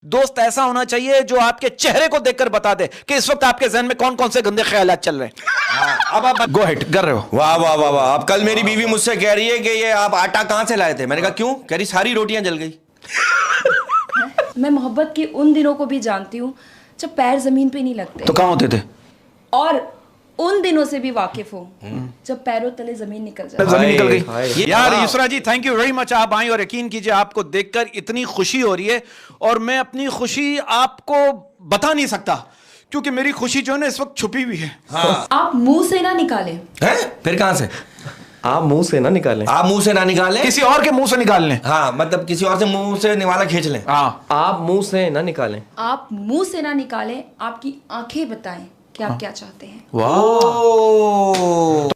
दोस्त ऐसा होना चाहिए जो आपके चेहरे को देखकर बता दे कि इस वक्त आपके जहन में कौन कौन से गंदे ख्यालात चल रहे हैं। अब आप गो हेड कर रहे हो। वाह वाह वाह वाह। अब कल मेरी बीवी मुझसे कह रही है कि ये आप आटा कहां से लाए थे। मैंने कहा क्यों? कह रही सारी रोटियां जल गई। मैं मोहब्बत के उन दिनों को भी जानती हूँ जब पैर जमीन पे नहीं लगते। तो कहाँ होते थे? और उन दिनों से भी वाकिफ हूँ जब पैरों तले जमीन निकल जाए। जमीन निकल गई। यार युसरा जी थैंक यू वेरी मच, आप आई और यकीन कीजिए आपको देखकर इतनी खुशी हो रही है और मैं अपनी खुशी आपको बता नहीं सकता क्योंकि मेरी खुशी जो है ना इस वक्त छुपी हुई है। हाँ। आप मुंह से ना निकालें। हैं? फिर कहां से? आप मुंह से ना निकालें। आप मुंह से ना निकालें, किसी और के मुंह से निकाल लें। हाँ मतलब किसी और से मुंह से निवाला खींच लें। हाँ। आप मुंह से ना निकालें। आप मुंह से ना निकालें, आपकी आंखें बताएं कि आप क्या चाहते हैं। तो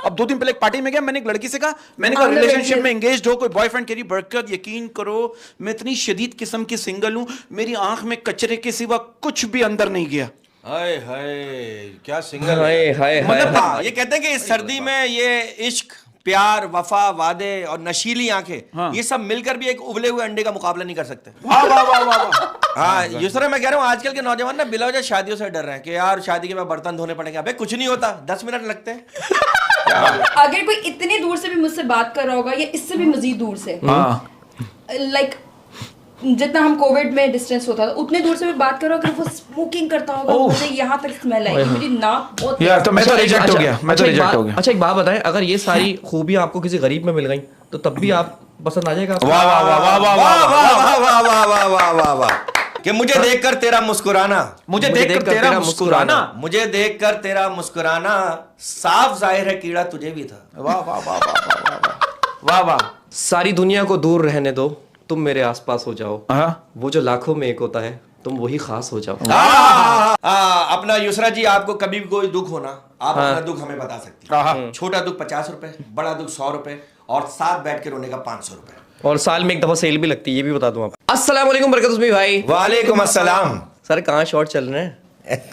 अब 2 दिन पहले एक पार्टी में गया, मैंने एक लड़की से कहा, मैंने कहा रिलेशनशिप में एंगेज हो, कोई बॉयफ्रेंड कह रही बरकत यकीन करो मैं इतनी शदीद किस्म की सिंगल हूं, मेरी आंख में कचरे के सिवा कुछ भी अंदर नहीं गया। हाय हाय क्या सिंगल हाय हाय मतलब हाँ, ये कहते हैं कि इस सर्दी में ये इश्क, प्यार, वफा, वादे और नशीली आंखें ये सब मिलकर भी एक उबले हुए अंडे का मुकाबला नहीं कर सकते। वाह वाह वाह वाह। हाँ यूसरा मैं कह रहा हूँ आजकल के नौजवान ना बिला वजह शादियों से डर रहे हैं कि यार शादी के बाद बर्तन धोने पड़ेंगे। अबे कुछ नहीं होता, 10 मिनट लगते हैं। अगर कोई इतनी दूर से भी मुझसे बात कर रहा होगा या इससे भी मजीद दूर से, लाइक जितना हम कोविड में डिस्टेंस होता था उतने दूर से भी बात करो, अगर वो स्मोकिंग करता होगा मुझे यहाँ तक स्मेल आएगी, मेरी नाक बहुत यार तो मैं तो रिजेक्ट हो गया, मैं तो रिजेक्ट हो गया। अच्छा एक बात बताएं, अगर ये सारी खूबियां आपको किसी गरीब में मिल गई तो तब भी आप पसंद आ जाएगा? वाह वाह वाह वाह वाह वाह वाह वाह वाह वाह वाह वाह वाह कि मुझे देखकर तेरा मुस्कुराना, मुझे देखकर तेरा मुस्कुराना, मुझे देखकर तेरा मुस्कुराना साफ जाहिर है कीड़ा तुझे भी था। वाह वाह वाह वाह वाह वाह। सारी दुनिया को दूर रहने दो, तुम मेरे आसपास हो जाओ, वो जो लाखों में एक होता है तुम वही खास हो जाओ। अपना युसरा जी आपको कभी भी कोई दुख होना आप अपना दुख हमें बता सकती हैं। छोटा दुख 50 रुपए, बड़ा दुख 100 रुपए और साथ बैठ के रोने का 500 रुपए। और साल में एक दफा सेल भी लगती है, ये भी बता दूं आप। अस्सलाम वालेकुम बरकत उस्मी भाई। वालेकुम अस्सलाम। सर कहाँ शॉर्ट चल रहे हैं?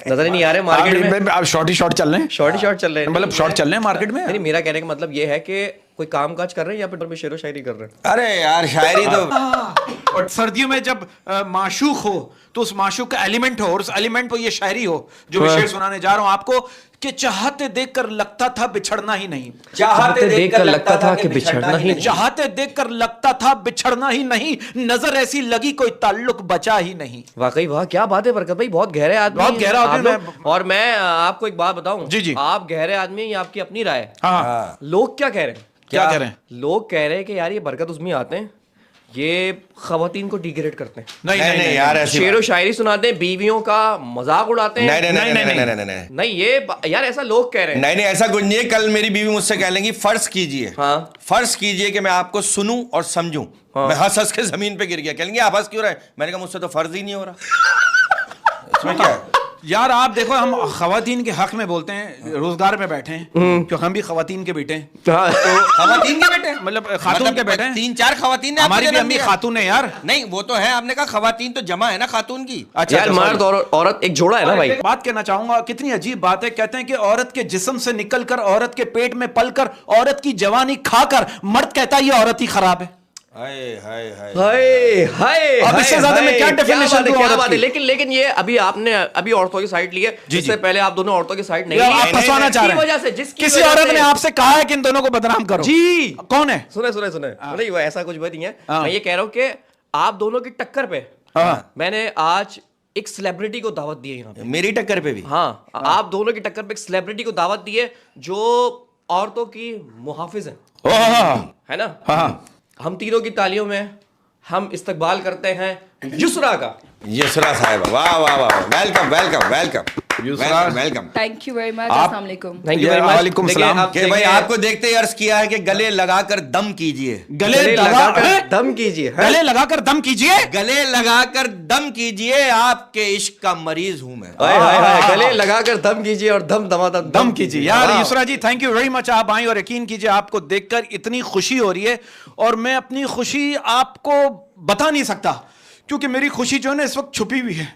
नजर ही नहीं आ रहे मार्केट में। अब शॉर्ट ही शॉर्ट चल रहे हैं। शॉर्ट ही शॉर्ट चल रहे हैं, मतलब शॉर्ट चल रहे हैं मार्केट में। नहीं मेरा कहने का मतलब ये है कि कोई काम काज कर रहे हैं या फिर शेरो शायरी कर रहे हैं? अरे यार शायरी तो और सर्दियों में जब माशूक हो तो उस माशूक का एलिमेंट हो और उस एलिमेंट पर ये शायरी हो जो मैं शेर सुनाने जा रहा हूं आपको कि चाहते देखकर लगता था बिछड़ना ही नहीं, चाहते देखकर लगता था कि बिछड़ना ही नहीं, चाहते देखकर लगता था बिछड़ना ही नहीं, नजर ऐसी लगी कोई ताल्लुक बचा ही नहीं। वाकई वाह क्या बात है बरकत भाई, बहुत गहरे आदमी, बहुत गहरा आदमी। और मैं आपको एक बात बताऊं, जी जी, आप गहरे आदमी, ये आपकी अपनी राय है। हाँ। लोग क्या कह रहे हैं? क्या कह रहे हैं? लोग कह रहे हैं कि यार ये बरकत उस्मी आते हैं, ये खवातीन को डिग्रेड करते हैं। नहीं यार ऐसी शेरो शायरी सुनाते हैं, बीवियों का मजाक उड़ाते हैं। नहीं ये यार ऐसा लोग कह रहे हैं। नहीं ऐसा कुछ नहीं है। कल मेरी बीवी मुझसे कह लेंगी फर्ज कीजिए, हाँ फर्ज कीजिए कि मैं आपको सुनूं और समझूं। मैं हंस हंस के जमीन पे गिर गया। कह लेंगे आप हंस क्यों रहे? मैंने कहा मुझसे तो फर्ज ही नहीं हो रहा। इसमें क्या है? यार आप देखो हम खवातीन के हक में बोलते हैं, रोजगार पे बैठे हैं क्योंकि हम भी खवातीन के बेटे हैं। तो खवातीन के बेटे मतलब खातून के बेटे हैं। 3-4 खवातीन ने हमारी भी अम्मी खातून है यार। नहीं वो तो है, आपने कहा खवातीन तो जमा है ना खातून की। अच्छा यार मर्द और औरत एक जोड़ा है ना भाई। बात कहना चाहूंगा कितनी अजीब बात है, कहते हैं कि औरत के जिस्म से निकलकर औरत के पेट में पलकर औरत की जवानी खाकर मर्द कहता है ये औरत ही खराब है। हाय हाय हाय हाय हाय। अब इससे ज्यादा मैं क्या डेफिनेशन दूं औरत की? लेकिन ये अभी आपने अभी औरतों की साइड ली है, जिससे पहले आप दोनों औरतों की साइड नहीं ली। आप फंसवाना चाह रहे हैं। किसी औरत ने आपसे कहा है कि इन दोनों को बदनाम करो? जी कौन है? सुने नहीं वो ऐसा कुछ बात नहीं है। मैं ये कह रहा हूँ कि आप दोनों की टक्कर पे मैंने आज एक सेलिब्रिटी को दावत दी है यहाँ पे। मेरी टक्कर पे भी? हाँ आप दोनों की टक्कर पे एक सेलिब्रिटी को दावत दी है जो औरतों की मुहाफिज है ना। हम तीनों की तालियों में हम इस्तकबाल करते हैं युसरा का। युसरा साहिब वाह वाह वाह, welcome welcome welcome welcome. Thank you very much. अस्सलाम वालेकुम। Thank you very much. वालेकुम सलाम। कि भाई आपको देखते ही अर्ज किया है कि गले लगाकर दम कीजिए, गले लगाकर दम कीजिए, गले लगाकर दम कीजिए, गले लगाकर दम कीजिए, आपके इश्क का मरीज हूं मैं। गले लगाकर दम कीजिए और दम दमादम दम कीजिए। यार युसरा जी थैंक यू वेरी मच, आप आई और यकीन कीजिए आपको देखकर इतनी खुशी हो रही है और मैं अपनी खुशी आपको बता नहीं सकता क्योंकि मेरी खुशी जो है ना इस वक्त छुपी हुई है।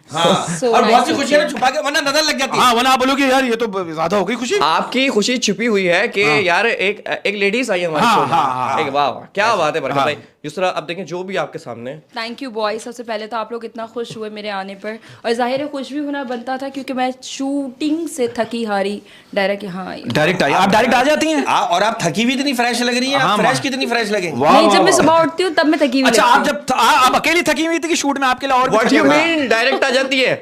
और बहुत सी खुशियां छुपा के वरना नजर लग जाती है। हाँ वरना आप बोलोगे यार ये तो ज्यादा हो गई खुशी। आपकी खुशी छुपी हुई है कि यार एक लेडीज आई हमारे शो में। एक वाह क्या बात है बरकत भाई, युसरा अब देखें जो भी आपके सामने थैंक यू बॉय। सबसे पहले तो आप लोग इतना खुश हुए मेरे आने पर, और जाहिर है खुश भी होना बनता था क्योंकि मैं शूटिंग से थकी हारी डायरेक्ट यहाँ आई। डायरेक्ट आई, आप डायरेक्ट आ जाती हैं? और आप थकी भी इतनी फ्रेश लग रही है। हाँ, फ्रेश कितनी फ्रेश लगे। नहीं, जब मैं सुबह उठती हूँ तब मैं थकी हुई अच्छा, लगती आप जब आप अकेली थकी हुई थी कि शूट में आपके लिए और भी व्हाट थके यू हुए? मीन डायरेक्ट आ जाती है?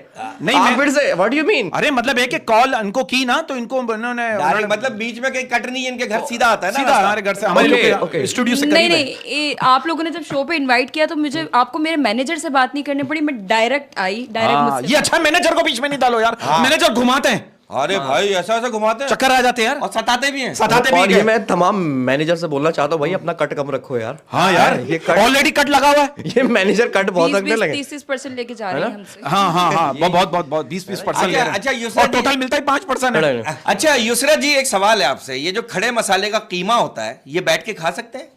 नहीं, आप मैं- फिर से व्हाट यू मीन? अरे मतलब है कि कॉल इनको की ना तो इनको उन्होंने मतलब बीच में कहीं कट नहीं है, इनके घर सीधा आता है ना सीधा रास्ता। हमारे घर से, हमारे Okay, लोग के okay. स्टूडियो से नहीं करीब है। नहीं, आप लोगों ने जब शो पे इनवाइट किया तो मुझे आपको मेरे मैनेजर से बात नहीं करनी पड़ी, मैं डायरेक्ट आई, डायरेक्ट हाँ, मुझसे ये अच्छा मैनेजर को बीच में नहीं डालो यार। मैनेजर घुमाते हैं, अरे भाई ऐसा ऐसा घुमाते हैं चक्कर आ जाते हैं यार, और सताते भी हैं। सताते भी और ये हैं। मैं तमाम मैनेजर से बोलना चाहता हूँ भाई अपना कट कम रखो यार। हाँ यार, ये कट ऑलरेडी कट लगा हुआ है। ये मैनेजर कट बहुत रखने लगे। 30% लेके जा रहे हैं हमसे। हाँ हाँ हाँ, बहुत 20% अच्छा, यूसरा और टोटल मिलता है 5% है। अच्छा युसरा जी, एक सवाल है आपसे, ये जो खड़े मसाले का कीमा होता है ये बैठ के खा सकते हैं?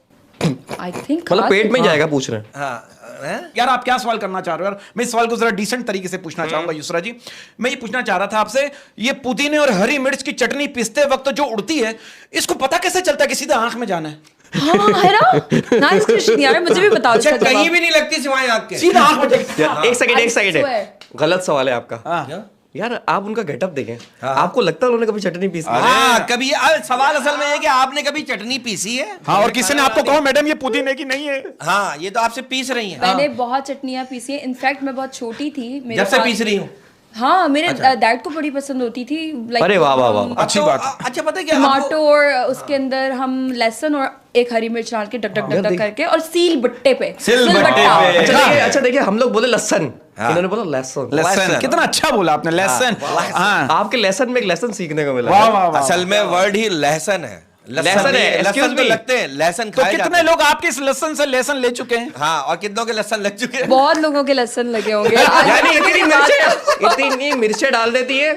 आई थिंक मतलब पेट में जाएगा पूछ रहे हैं। हाँ हैं? यार आप क्या सवाल करना चाह रहे हो यार? मैं इस सवाल को जरा डिसेंट तरीके से पूछना चाहूंगा युसरा जी। मैं ये पूछना चाह रहा था आपसे, ये पुदीने और हरी मिर्च की चटनी पीसते वक्त जो उड़ती है, इसको पता कैसे चलता है कि सीधा आंख में जाना है? हाँ है ना, नाइस क्वेश्चन यार, मुझे भी बताओ अच्छा, इसका कहीं जवाब। भी नहीं लगती सिवाय आंख के। सीधा आंख में जाएगी। यार, एक सेकंड I एक सेकंड swear. गलत सवाल है आपका। हाँ। यार आप उनका गेटअप देखें, आपको लगता है उन्होंने कभी चटनी पीसी? हाँ, कभी सवाल असल में है कि आपने कभी चटनी पीसी है? हाँ, और किसी ने आपको कहा मैडम ये पुदीने की नहीं है? हाँ, ये तो आपसे पीस रही हैं। मैंने बहुत चटनियाँ पीसी है, इनफैक्ट मैं बहुत छोटी थी मेरे जब से पास- पीस रही हूँ। हाँ, मेरे डैड को बड़ी पसंद होती थी। like, अरे वाह वाह वाह, अच्छी तो, बात है। अच्छा, पता है क्या टमाटो और उसके अंदर हम लहसुन और एक हरी मिर्च डाल K duck duck duck duck करके और सील बट्टे पे सिलबट्टे पे। अच्छा देखिए हम लोग बोले लहसन, इन्होंने बोला लहसुन। लेसन, कितना अच्छा बोला आपने, लेसन। हाँ, आपके लेसन में एक लेसन सीखने को मिला। वाह वाह वाह। असल में वर्ड ही लहसन है। लहसन है, excuse लहसन तो me। लगते हैं, लहसन तो खाए जाते कितने हैं। लोग आपके इस लेसन से लेसन ले चुके हैं? हाँ, और कितनों के लहसन लग चुके हैं? बहुत लोगों के लहसन लगे होंगे। यानी इतनी मिर्चें डाल देती है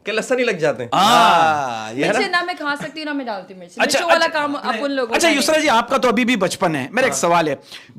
कि लहसन ही लग जाते हैं। हाँ, ये मिर्च ना मैं खा सकती हूँ ना मैं डालती मिर्च। अच्छा, मिर्चों वाला अच्छा, काम अपन लोगों अच्छा का युसरा जी, आपका तो अभी भी बचपन है। मेरा एक सवाल है,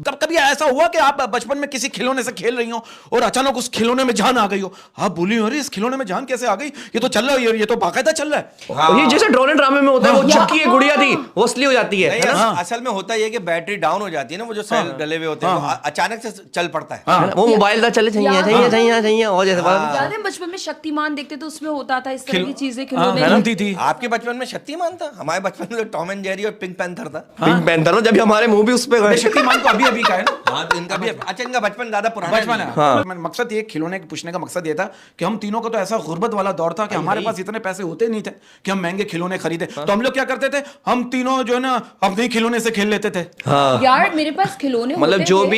तब कभी ऐसा हुआ कि आप बचपन में किसी खिलौने से खेल रही हो और अचानक उस खिलौने में जान आ गई हो? आप बोली अरे इस खिलौने में जान कैसे आ गई, ये तो चल रहा है, ये तो बाकायदा चल रहा है। और ये जैसे ड्रोन ड्रामे में होता है, वो चक्की है गुड़िया थी, वो असली हो जाती है नहीं, है ना? असल में होता ये कि बैटरी डाउन हो जाती है ना, वो जो सेल डले हुए होते हैं वो अचानक से चल पड़ता है। है ना? वो मोबाइल था चले चाहिए और जैसे बात- याद है बचपन में शक्तिमान देखते तो उसमें होता था इस तरह की चीजें खिलौने। बनती थी। आपके बचपन में शक्तिमान था? हमारे बचपन में तो टॉम एंड जेरी और पिंक पैंथर था। पिंक पैंथर जब हमारे मूवी उस पे गए। शक्तिमान तो अभी अभी का है ना? हाँ, तो इनका भी अच्छा, इनका बचपन ज्यादा पुराना बचपन नहीं है। हाँ। मकसद ये खिलौने के पूछने का मकसद ये था कि हम तीनों को तो ऐसा गुर्बत वाला दौर था कि हमारे पास इतने पैसे होते नहीं थे कि हम महंगे खिलौने खरीदे। तो हम लोग क्या करते थे, हम तीनों जो है ना अपने खिलौने से खेल लेते थे। यार मेरे पास खिलौने मतलब होते जो थे।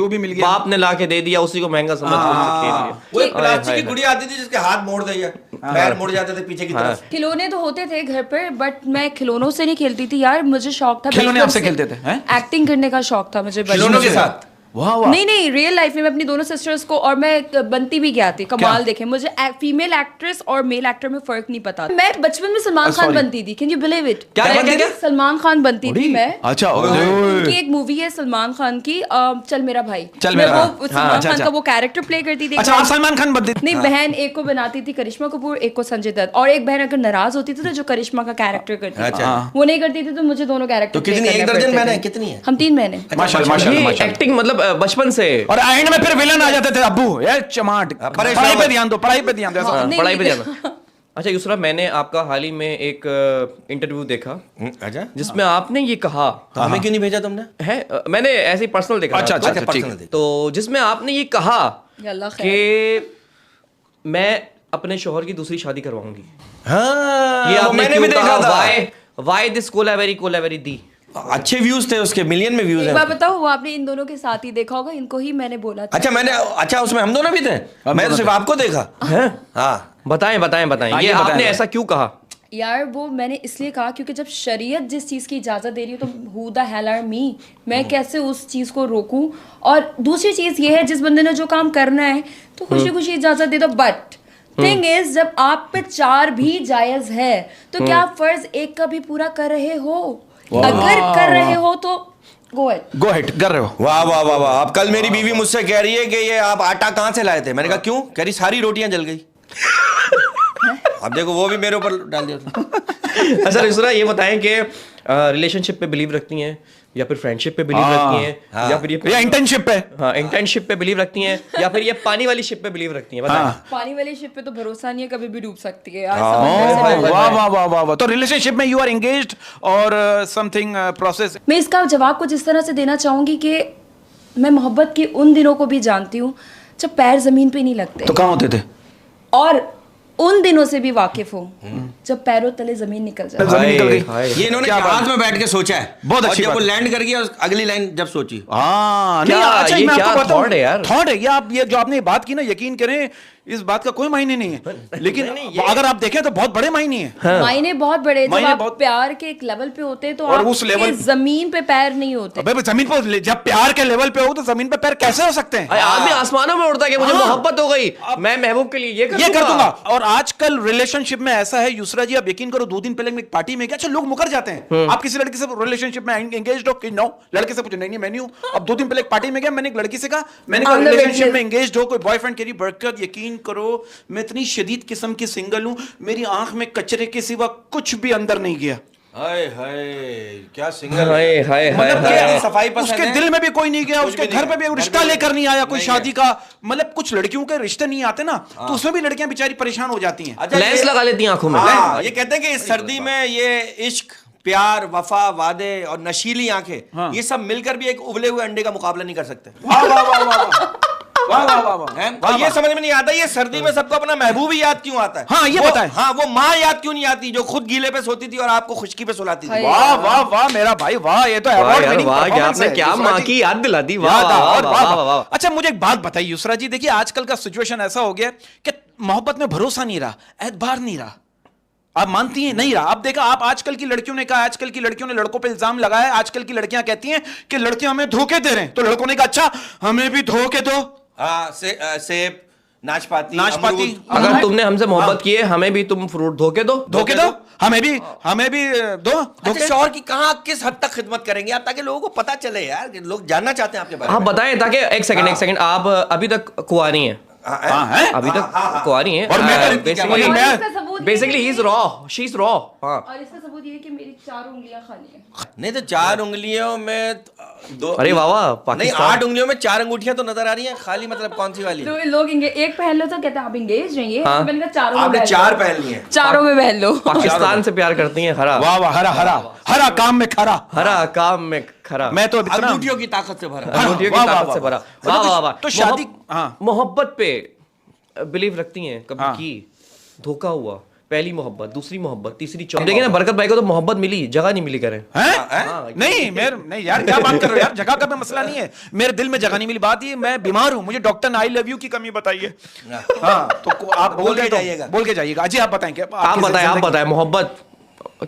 भी मिल गया। बाप ने ला के दे दिया उसी को महंगा समझ के उसे खेल लिया। वो एक प्लास्टिक की गुड़िया आती थी जिसके हाथ मोड़ दिया, पैर मुड़ जाते थे पीछे की तरफ। खिलौने तो होते थे घर पर, बट मैं खिलौनों से नहीं खेलती थी यार। मुझे शौक था खिलौने बचपन आपसे से। खेलते थे, हैं? एक्टिंग करने का शौक था मुझे बचपन खिलौनों के से। साथ? वाह वाह। नहीं रियल लाइफ में मैं अपनी दोनों सिस्टर्स को, और मैं बनती भी क्या थी कमाल देखे, मुझे फीमेल एक्ट्रेस और मेल एक्टर में फर्क नहीं पता। मैं बचपन में सलमान खान बनती थी, कैन यू बिलीव इट? क्या बनती थी? सलमान खान बनती थी मैं। अच्छा, उनकी एक मूवी है सलमान खान की, चल मेरा भाई। चल मैं मेरा वो भाई। सलमान अच्छा, खान का अच्छा। वो कैरेक्टर प्ले करती थी। अच्छा, आप सलमान खान बनती थी? नहीं, बहन एक को बनाती थी करिश्मा कपूर, एक को संजय दत्त, और एक बहन अगर नाराज होती थी तो जो करिश्मा का कैरेक्टर करती थी, अच्छा। वो नहीं करती थी तो मुझे दोनों कैरेक्टर तो कितनी, एक दर्जन बहनें हैं? कितनी है? हम 3 बहनें। माशाल्लाह माशाल्लाह ये माशाल्लाह। एक्टिंग मतलब बचपन से। और एंड में फिर विलन आ जाते थे, अब्बू ये चमाट, पढ़ाई पे ध्यान दो, पढ़ाई पे ध्यान दो, ऐसा। नहीं, पढ़ाई पे नहीं। जाना। अच्छा युसरा, मैंने आपका हाल ही में एक इंटरव्यू देखा अच्छा, जिसमें आपने ये कहा तो हमें क्यों नहीं भेजा तुमने? है, मैंने ऐसे ही पर्सनल देखा। अच्छा अच्छा ठीक पर्सनल है। थी। तो जिसमें आपने ये कहा अल्लाह खैर। कि मैं अपने शोहर की दूसरी शादी करवाऊंगी। हाँ, ये वो आपने मैंने भी देखा था। व्हाई दिस कोलैबोरी दी। अच्छे व्यूज थे उसके, मिलियन में व्यूज एक हैं। बार बताओ, वो आपने इन दोनों के साथ ही देखा होगा, इनको ही मैंने बोला था। अच्छा, मैंने अच्छा उसमें हम दोनों भी थे? मैं तो सिर्फ आपको देखा। हैं? हाँ, बताएं हाँ, ये ये बताएं, आपने बताएं। ऐसा क्यों कहा? यार वो मैंने इसलिए कहा क्योंकि जब शरीयत जिस चीज़ की इजाज़त दे रही है तो हु द हेल आर मी, मैं कैसे उस चीज़ को रोकूं। और दूसरी चीज़ ये है, जिस बंदे ने जो काम करना है तो खुशी खुशी इजाज़त दे दो। बट थिंग इज, जब आप पे 4 भी जायज़ है तो क्या आप फर्ज एक का भी पूरा कर रहे हो? अगर कर रहे हो तो गो अहेड कर रहे हो। वाह वाह वाह वाह। अब कल मेरी बीवी मुझसे कह रही है कि ये आप आटा कहाँ से लाए थे? मैंने कहा क्यों? कह रही सारी रोटियां जल गई। अब देखो वो भी मेरे ऊपर डाल दिया। अच्छा युसरा, ये बताएं कि रिलेशनशिप पे बिलीव रखती हैं, या फिर फ्रेंडशिप पे बिलीव रखती हैं, या फिर या इंटर्नशिप पे, हाँ इंटर्नशिप पे बिलीव रखती हैं, या फिर ये पानी वाली शिप पे बिलीव रखती हैं? बताएं। पानी वाली शिप पे तो भरोसा नहीं है, कभी भी डूब सकती है यार। वाह वाह वाह वाह वाह। तो रिलेशनशिप में यू आर एंगेज्ड और समथिंग प्रोसेस? मैं इसका जवाब कुछ इस तरह से देना चाहूंगी कि मैं मोहब्बत के उन दिनों को भी जानती हूँ जब पैर जमीन पे नहीं लगते, तो कहाँ होते थे? और उन दिनों से भी वाकिफ हूँ जब पैरों तले जमीन निकल जाए। जमीन निकल गई। ये इन्होंने जहाज में बैठ के सोचा है, बहुत अच्छी और जब बात वो है। लैंड कर गया अगली लाइन जब सोची। नहीं, क्या अच्छा, ये मैं क्या आपको बताऊं, थॉट है यार? थॉट है ये। आप ये जो आपने बात की ना, यकीन करें इस बात का कोई मायने नहीं है, लेकिन अगर आप देखें तो बहुत बड़े मायने हैं। मायने बहुत बड़े। जब मायने आप बहुत- प्यार के एक लेवल पे होते हैं तो और आप उस लेवल- जमीन पे पैर नहीं होते। अबे जमीन पर, जब प्यार के लेवल पे हो तो जमीन पे पैर कैसे हो सकते हैं? आदमी आसमानों में उड़ता है कि मुझे हाँ। मोहब्बत हो गई, मैं महबूब के लिए ये कर दूंगा। और आजकल रिलेशनशिप में ऐसा है यूसरा जी, आप यकीन करो 2 दिन पहले मैं एक पार्टी में गया, अच्छा लोग मुकर जाते हैं। आप किसी लड़की से रिलेशनशिप में एंगेज्ड हो कि नो? लड़के से पूछो, नहीं मैं नहीं हूं। अब 2 दिन पहले एक पार्टी में गया, मैंने एक लड़की से कहा, मैंने कहा On the रिलेशनशिप witness। में एंगेज्ड हो, कोई बॉयफ्रेंड करी बरकत, यकीन करो मैं इतनी शदीद किस्म की सिंगल हूं, मेरी आंख में कचरे के सिवा कुछ भी अंदर नहीं गया। हाय हाय क्या सिंगल हाय हाय मतलब हाय। सफाई उसके पसंद है? दिल में भी कोई नहीं गया, उसके भी नहीं घर पे गया। भी रिश्ता घर पे लेकर नहीं आया कोई नहीं शादी का। मतलब कुछ लड़कियों के रिश्ते नहीं आते ना, तो उसमें भी लड़कियां बेचारी परेशान हो जाती हैं। अच्छा, लेंस ये- लगा लेती हैं आंखों में। हाँ, ये कहते हैं कि इस सर्दी में ये इश्क, प्यार, वफा, वादे और नशीली आंखें, ये सब मिलकर भी एक उबले हुए अंडे का मुकाबला नहीं कर सकते। वाह वाह वाह वाह वाह वाह वाह वाह। हैं? और ये समझ में नहीं आता ये सर्दी में सबको अपना महबूब ही याद क्यों आता है? हाँ, ये वो- बताएं। हाँ, वो माँ याद क्यों नहीं आती जो खुद गीले पे सोती थी और आपको खुशकी पे सुलाती थी? वाह वाह वाह मेरा भाई, वाह ये तो वाह अवार्ड यार, विनिंग वाह, क्या परफॉर्मेंस आपने है क्या यूसरा माँ जी। की याद दिला दी। वाह याद आ, वाह और वाह वाह वाह वाह। वाह। अच्छा मुझे एक बात बताइए यूसरा जी, देखिए आजकल का सिचुएशन ऐसा हो गया कि मोहब्बत में भरोसा नहीं रहा, एतबार नहीं रहा। आप मानती हैं? नहीं रहा। आप देखा, आप आजकल की लड़कियों ने कहा, आजकल की लड़कियों ने लड़कों पे इल्जाम लगाया, आजकल की लड़कियां कहती हैं कि लड़कियां हमें धोखे दे रहे हैं, तो लड़कों ने कहा अच्छा हमें भी धोखे दो। हाँ, सेब, नाशपाती, नाशपाती। अमरूद। अगर तुमने हमसे मोहब्बत की है, हमें भी तुम फ्रूट धोखे दो। धोखे दो, हमें भी दो अच्छा, धोखे। शौहर की कहाँ किस हद तक खिदमत करेंगे आप, ताकि लोगों को पता चले यार, कि लोग जानना चाहते हैं आपके बारे आप में। बताएं, ताकि एक सेकंड आप अभी तक कुंवारी हैं? हाँ है। अभी तक कुंवारी हैं? और मैं तो- बेसिकली और इसका सबूत ये बेसिकली है ही इज कि- रॉ, शी इज रॉ। हाँ, और इसका सबूत ये है कि मेरी 4 उंगलियां खाली हैं। नहीं तो 4 उंगलियों में 2, अरे वाह वाह, नहीं पाकिस्तान। 8 उंगलियों में 4 अंगूठियां तो नजर आ रही हैं, खाली मतलब कौन सी वाली? तो लोग एक पहन लो तो कहते हैं आप इंगेज रहिए, हाँ। मैंने कहा चारों में आपने पहन 4 लो। पहन लिए हैं। चारों में पहन लो। पाकिस्तान से प्यार करती हैं। हरा वाह वाह, हरा हरा हरा काम में खरा। हरा काम में खरा, मैं तो इतना अंगूठियों की ताकत से भरा। अंगूठियों की वाह, वाह, ताकत से वाह, भरा। वाह। वाह वाह वाह। तो शादी- हाँ। मोहब्बत पे बिलीव रखती हैं कभी? हाँ। की धोखा हुआ, पहली मोहब्बत, दूसरी मोहब्बत, तीसरी, चौथी। देखिए ना, बरकत भाई को तो मोहब्बत मिली, जगह नहीं मिली। करें हैं? नहीं यार, क्या बात कर रहे हो यार, जगह का भी मसला नहीं है, मेरे दिल में जगह नहीं मिली। बात ये मैं बीमार हूं, मुझे डॉक्टर ने आई लव यू की कमी बताई है। हाँ तो आप बोल के जाइएगा, बोल के जाइएगा। अजी आप बताएं, क्या आप बताएं मोहब्बत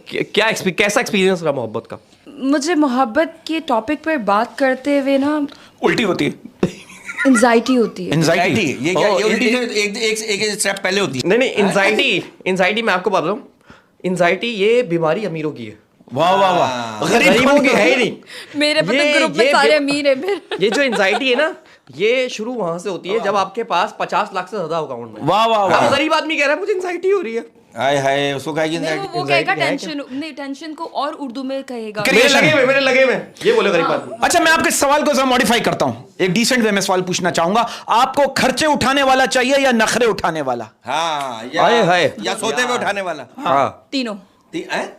क्या कैसा एक्सपीरियंस रहा मोहब्बत का? मुझे मोहब्बत के टॉपिक पर बात करते हुए ना उल्टी होती है, एंजाइटी होती है। एंजाइटी। ये क्या, ये उल्टी से एक स्टेप पहले होती है। नहीं एंजाइटी मैं आपको बताऊं, एंजाइटी ये बीमारी अमीरों की है, वाह वाह वाह, गरीबों की है ही नहीं। मेरे ये- मतलब ग्रुप में ये सारे बे- अमीर हैं फिर। ये जो एंजाइटी है ना, ये शुरू वहां से होती है जब आपके पास 50 लाख से ज्यादा अकाउंट में। वाह वाह वाह। अब गरीब आदमी कह रहा है मुझे एंजाइटी हो रही है। हाय हाय, उसको कहेगी नहीं, वो anxiety कहेगा है क्या? टेंशन, नहीं टेंशन को और उर्दू में कहेगा। मेरे लगे में ये बोले गरीब आदमी। अच्छा मैं आपके सवाल को जरा मॉडिफाई करता हूं, एक डिसेंट वे में सवाल पूछना चाहूंगा। आपको खर्चे उठाने वाला चाहिए या नखरे उठाने वाला? हाँ, हाय हाय। या सोते में उठाने वाला। हाँ तीनों हैं?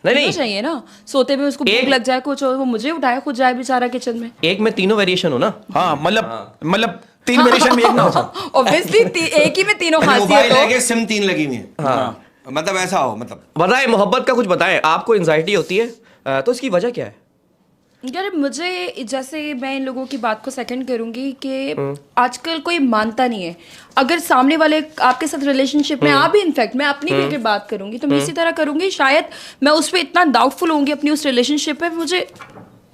नहीं चाहिए ना, सोते में उसको भूख लग जाए कुछ और वो मुझे उठाए खुद जाए बेचारा किचन में। एक में तीनों वेरिएशन हो ना। हाँ मतलब 3 वेरिएशन में एक ना हो। ऑब्वियसली एक ही में तीनों मोबाइल खासियत है हो। कि सिम 3 लगी हुई है। हाँ। मतलब ऐसा हो, मतलब बताएं मोहब्बत का कुछ बताएं, आपको एंजाइटी होती है तो इसकी वजह क्या है? यार मुझे, जैसे मैं इन लोगों की बात को सेकंड करूंगी कि आजकल कोई मानता नहीं है। अगर सामने वाले आपके साथ रिलेशनशिप में, आप भी इनफैक्ट मैं अपनी भी अगर बात करूंगी तो मैं इसी तरह करूंगी, शायद मैं उस पर इतना डाउटफुल होंगी अपनी उस रिलेशनशिप पे, मुझे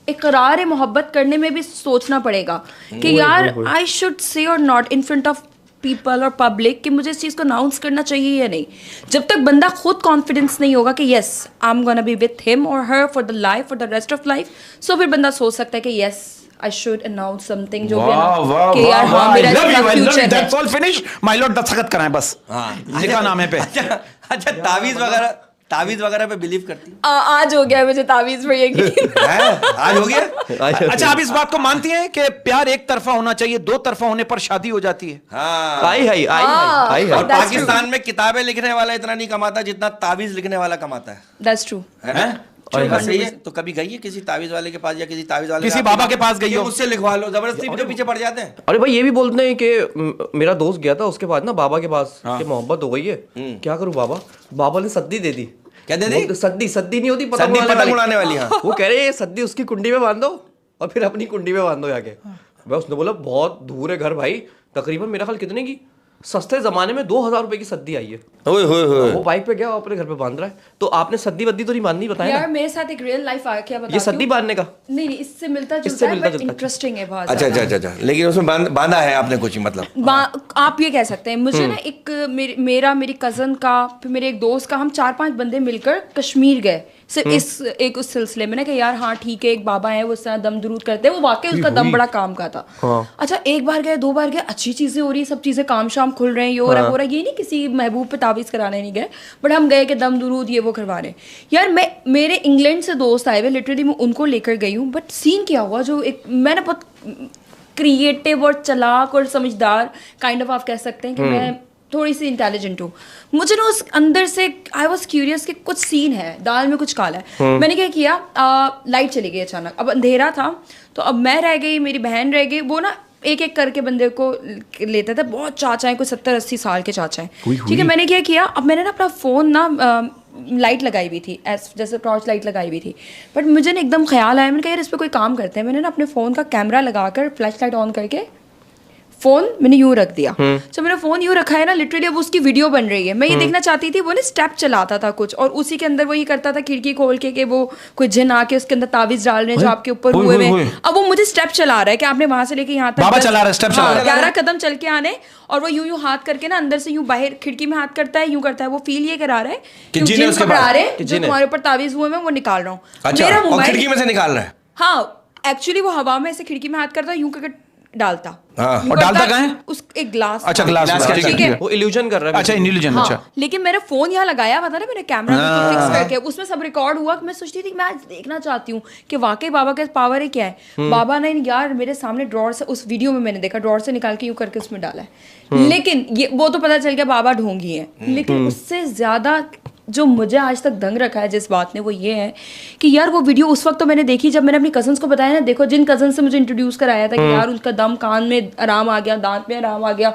इकरार मोहब्बत करने में भी सोचना पड़ेगा कि यार आई शुड से और not in front of people और पब्लिक कि मुझे इस चीज़ को अनाउंस करना चाहिए या नहीं। जब तक बंदा खुद कॉन्फिडेंस नहीं होगा कि yes I am gonna be with him और her for the life, for the rest of life, so फिर बंदा सोच सकता है कि yes I should announce something जो कि यार हाँ मेरा फ्यूचर है। That's all finish my lord, दस्तखत कराएं बस। हाँ। निकाह नामे पे। अच्छा तावीज वगैरह तावीज वगैरह पे बिलीव करती आज हो गया मुझे तावीज पे यकीन। है? आज हो गया। अच्छा, आप इस बात को मानती हैं कि प्यार एक तरफा होना चाहिए, दो तरफा होने पर शादी हो जाती है? हाँ। आई और पाकिस्तान में किताबें लिखने वाला इतना नहीं कमाता जितना तावीज लिखने वाला कमाता है। That's true. है ना? सही है। तो कभी गई है किसी तावीज वाले के पास या किसी तावीज वाले किसी बाबा के पास गई हो? मुझसे लिखवा लो, जबरदस्ती जो पीछे पड़ जाते हैं। अरे भाई ये भी बोलते हैं कि मेरा दोस्त गया था, उसके बाद ना बाबा के पास कि मोहब्बत हो गई है, क्या करूं बाबा? बाबा ने सद्दी दे दी। क्या दे दी? सद्दी नहीं होती, पतंग उड़ाने वाली। हाँ। वो कह रहे सद्दी उसकी कुंडी में बांध दो और फिर अपनी कुंडी में बांध दो जाके। भाई उसने बोला बहुत दूर है घर भाई, तकरीबन मेरा ख्याल कितने की, सस्ते जमाने में 2000 रुपए की सद्दी आई है। वो बाइक पे गया, अपने घर पे बांध रहा है। तो आपने सद्दी वद्दी तो नहीं बांधनी, बताया यार मेरे साथ एक रियल लाइफ क्या बताती ये सद्दी बांधने का? नहीं, इससे मिलता जुलता है, बट इंटरेस्टिंग है बहुत। अच्छा। लेकिन उसमें बांधा है आपने कुछ, मतलब आप ये कह सकते हैं। मुझे ना एक मेरी कजन का, फिर मेरे एक दोस्त का, हम 4-5 बंदे मिलकर कश्मीर गए सिर्फ उस सिलसिले में ना कि यार हाँ ठीक है, एक बाबा है वो दम दुरूद करते हैं, वो वाकई उसका दम बड़ा काम का था। अच्छा, एक बार गए, 2 बार गए, अच्छी चीजें हो रही, सब चीजें काम शाम खुल रहे हैं, ये हो रहा है, ये नहीं किसी महबूब पे ताबीज कराने नहीं गए, बट हम गए कि दम दुरूद ये वो करवा रहे। यार मेरे इंग्लैंड से दोस्त आए हुए, लिटरली मैं उनको लेकर गई हूँ, बट सीन क्या हुआ, जो एक मैंने बहुत क्रिएटिव और चालाक और समझदार काइंड ऑफ आप कह सकते हैं कि मैं थोड़ी सी इंटेलिजेंट हूँ, मुझे ना उस अंदर से आई वॉज क्यूरियस कि कुछ सीन है, दाल में कुछ काला है। मैंने क्या किया, लाइट चली गई अचानक, अब अंधेरा था, तो अब मैं रह गई, मेरी बहन रह गई, वो ना एक एक करके बंदे को लेते थे, बहुत चाचा है, कोई 70-80 साल के चाचा हैं, ठीक है। मैंने क्या किया, अब मैंने ना अपना फ़ोन ना लाइट लगाई हुई थी, जैसे टॉर्च लाइट लगाई हुई थी, बट मुझे ना एकदम ख्याल आया, मैंने कहा यार इस पर कोई काम करते हैं। मैंने ना अपने फ़ोन का कैमरा लगाकर फ्लैश लाइट ऑन करके फोन मैंने यूं रख दिया। जब मेरा फोन यूं रखा है ना, लिटरली अब उसकी वीडियो बन रही है। मैं ये देखना चाहती थी, वो ना स्टेप चलाता था कुछ, और उसी के अंदर वो ये करता था खिड़की खोल के कि वो कोई जिन आके उसके अंदर तावीज डाल रहे हैं जो आपके ऊपर हुए हुए। अब वो मुझे स्टेप चला रहा है कि आपने वहां से लेके यहाँ तक 11 कदम चल के आने, और वो यूं हाथ करके ना अंदर से यूं बाहर खिड़की में हाथ करता है, यूं करता है, वो फील ये करा रहा है कि जिन पकड़ा रहे हैं, जो तुम्हारे ऊपर तावीज हुए हैं वो निकाल रहा हूँ। मेरा मोबाइल खिड़की में से निकाल रहा है। हाँ, एक्चुअली वो हवा में ऐसे खिड़की में हाथ करता है, यूं करके डालता। और डालता कहाँ है? उस एक ग्लास। अच्छा, ग्लास ठीक है, वो इल्यूजन कर रहा है। अच्छा, इल्यूजन। अच्छा, लेकिन मेरा फोन यहाँ लगाया पता ना, मैंने कैमरा फिक्स करके उसमें सब रिकॉर्ड हुआ। मैं सोचती थी कि मैं आज देखना चाहती हूँ कि वाकई बाबा का पावर है क्या है। बाबा ने यार मेरे सामने ड्रॉर से, उस वीडियो में मैंने देखा, ड्रॉर से निकाल के यूं करके उसमें डाला है। लेकिन ये वो तो पता चल गया बाबा ढोंगी है, लेकिन उससे ज्यादा जो मुझे आज तक दंग रखा है जिस बात ने, वो ये है कि यार वो वीडियो उस वक्त तो मैंने देखी जब मैंने अपनी कजन्स को बताया ना, देखो जिन कजन से मुझे इंट्रोड्यूस कराया था कि यार उनका दम, कान में आराम आ गया, दांत में आराम आ गया,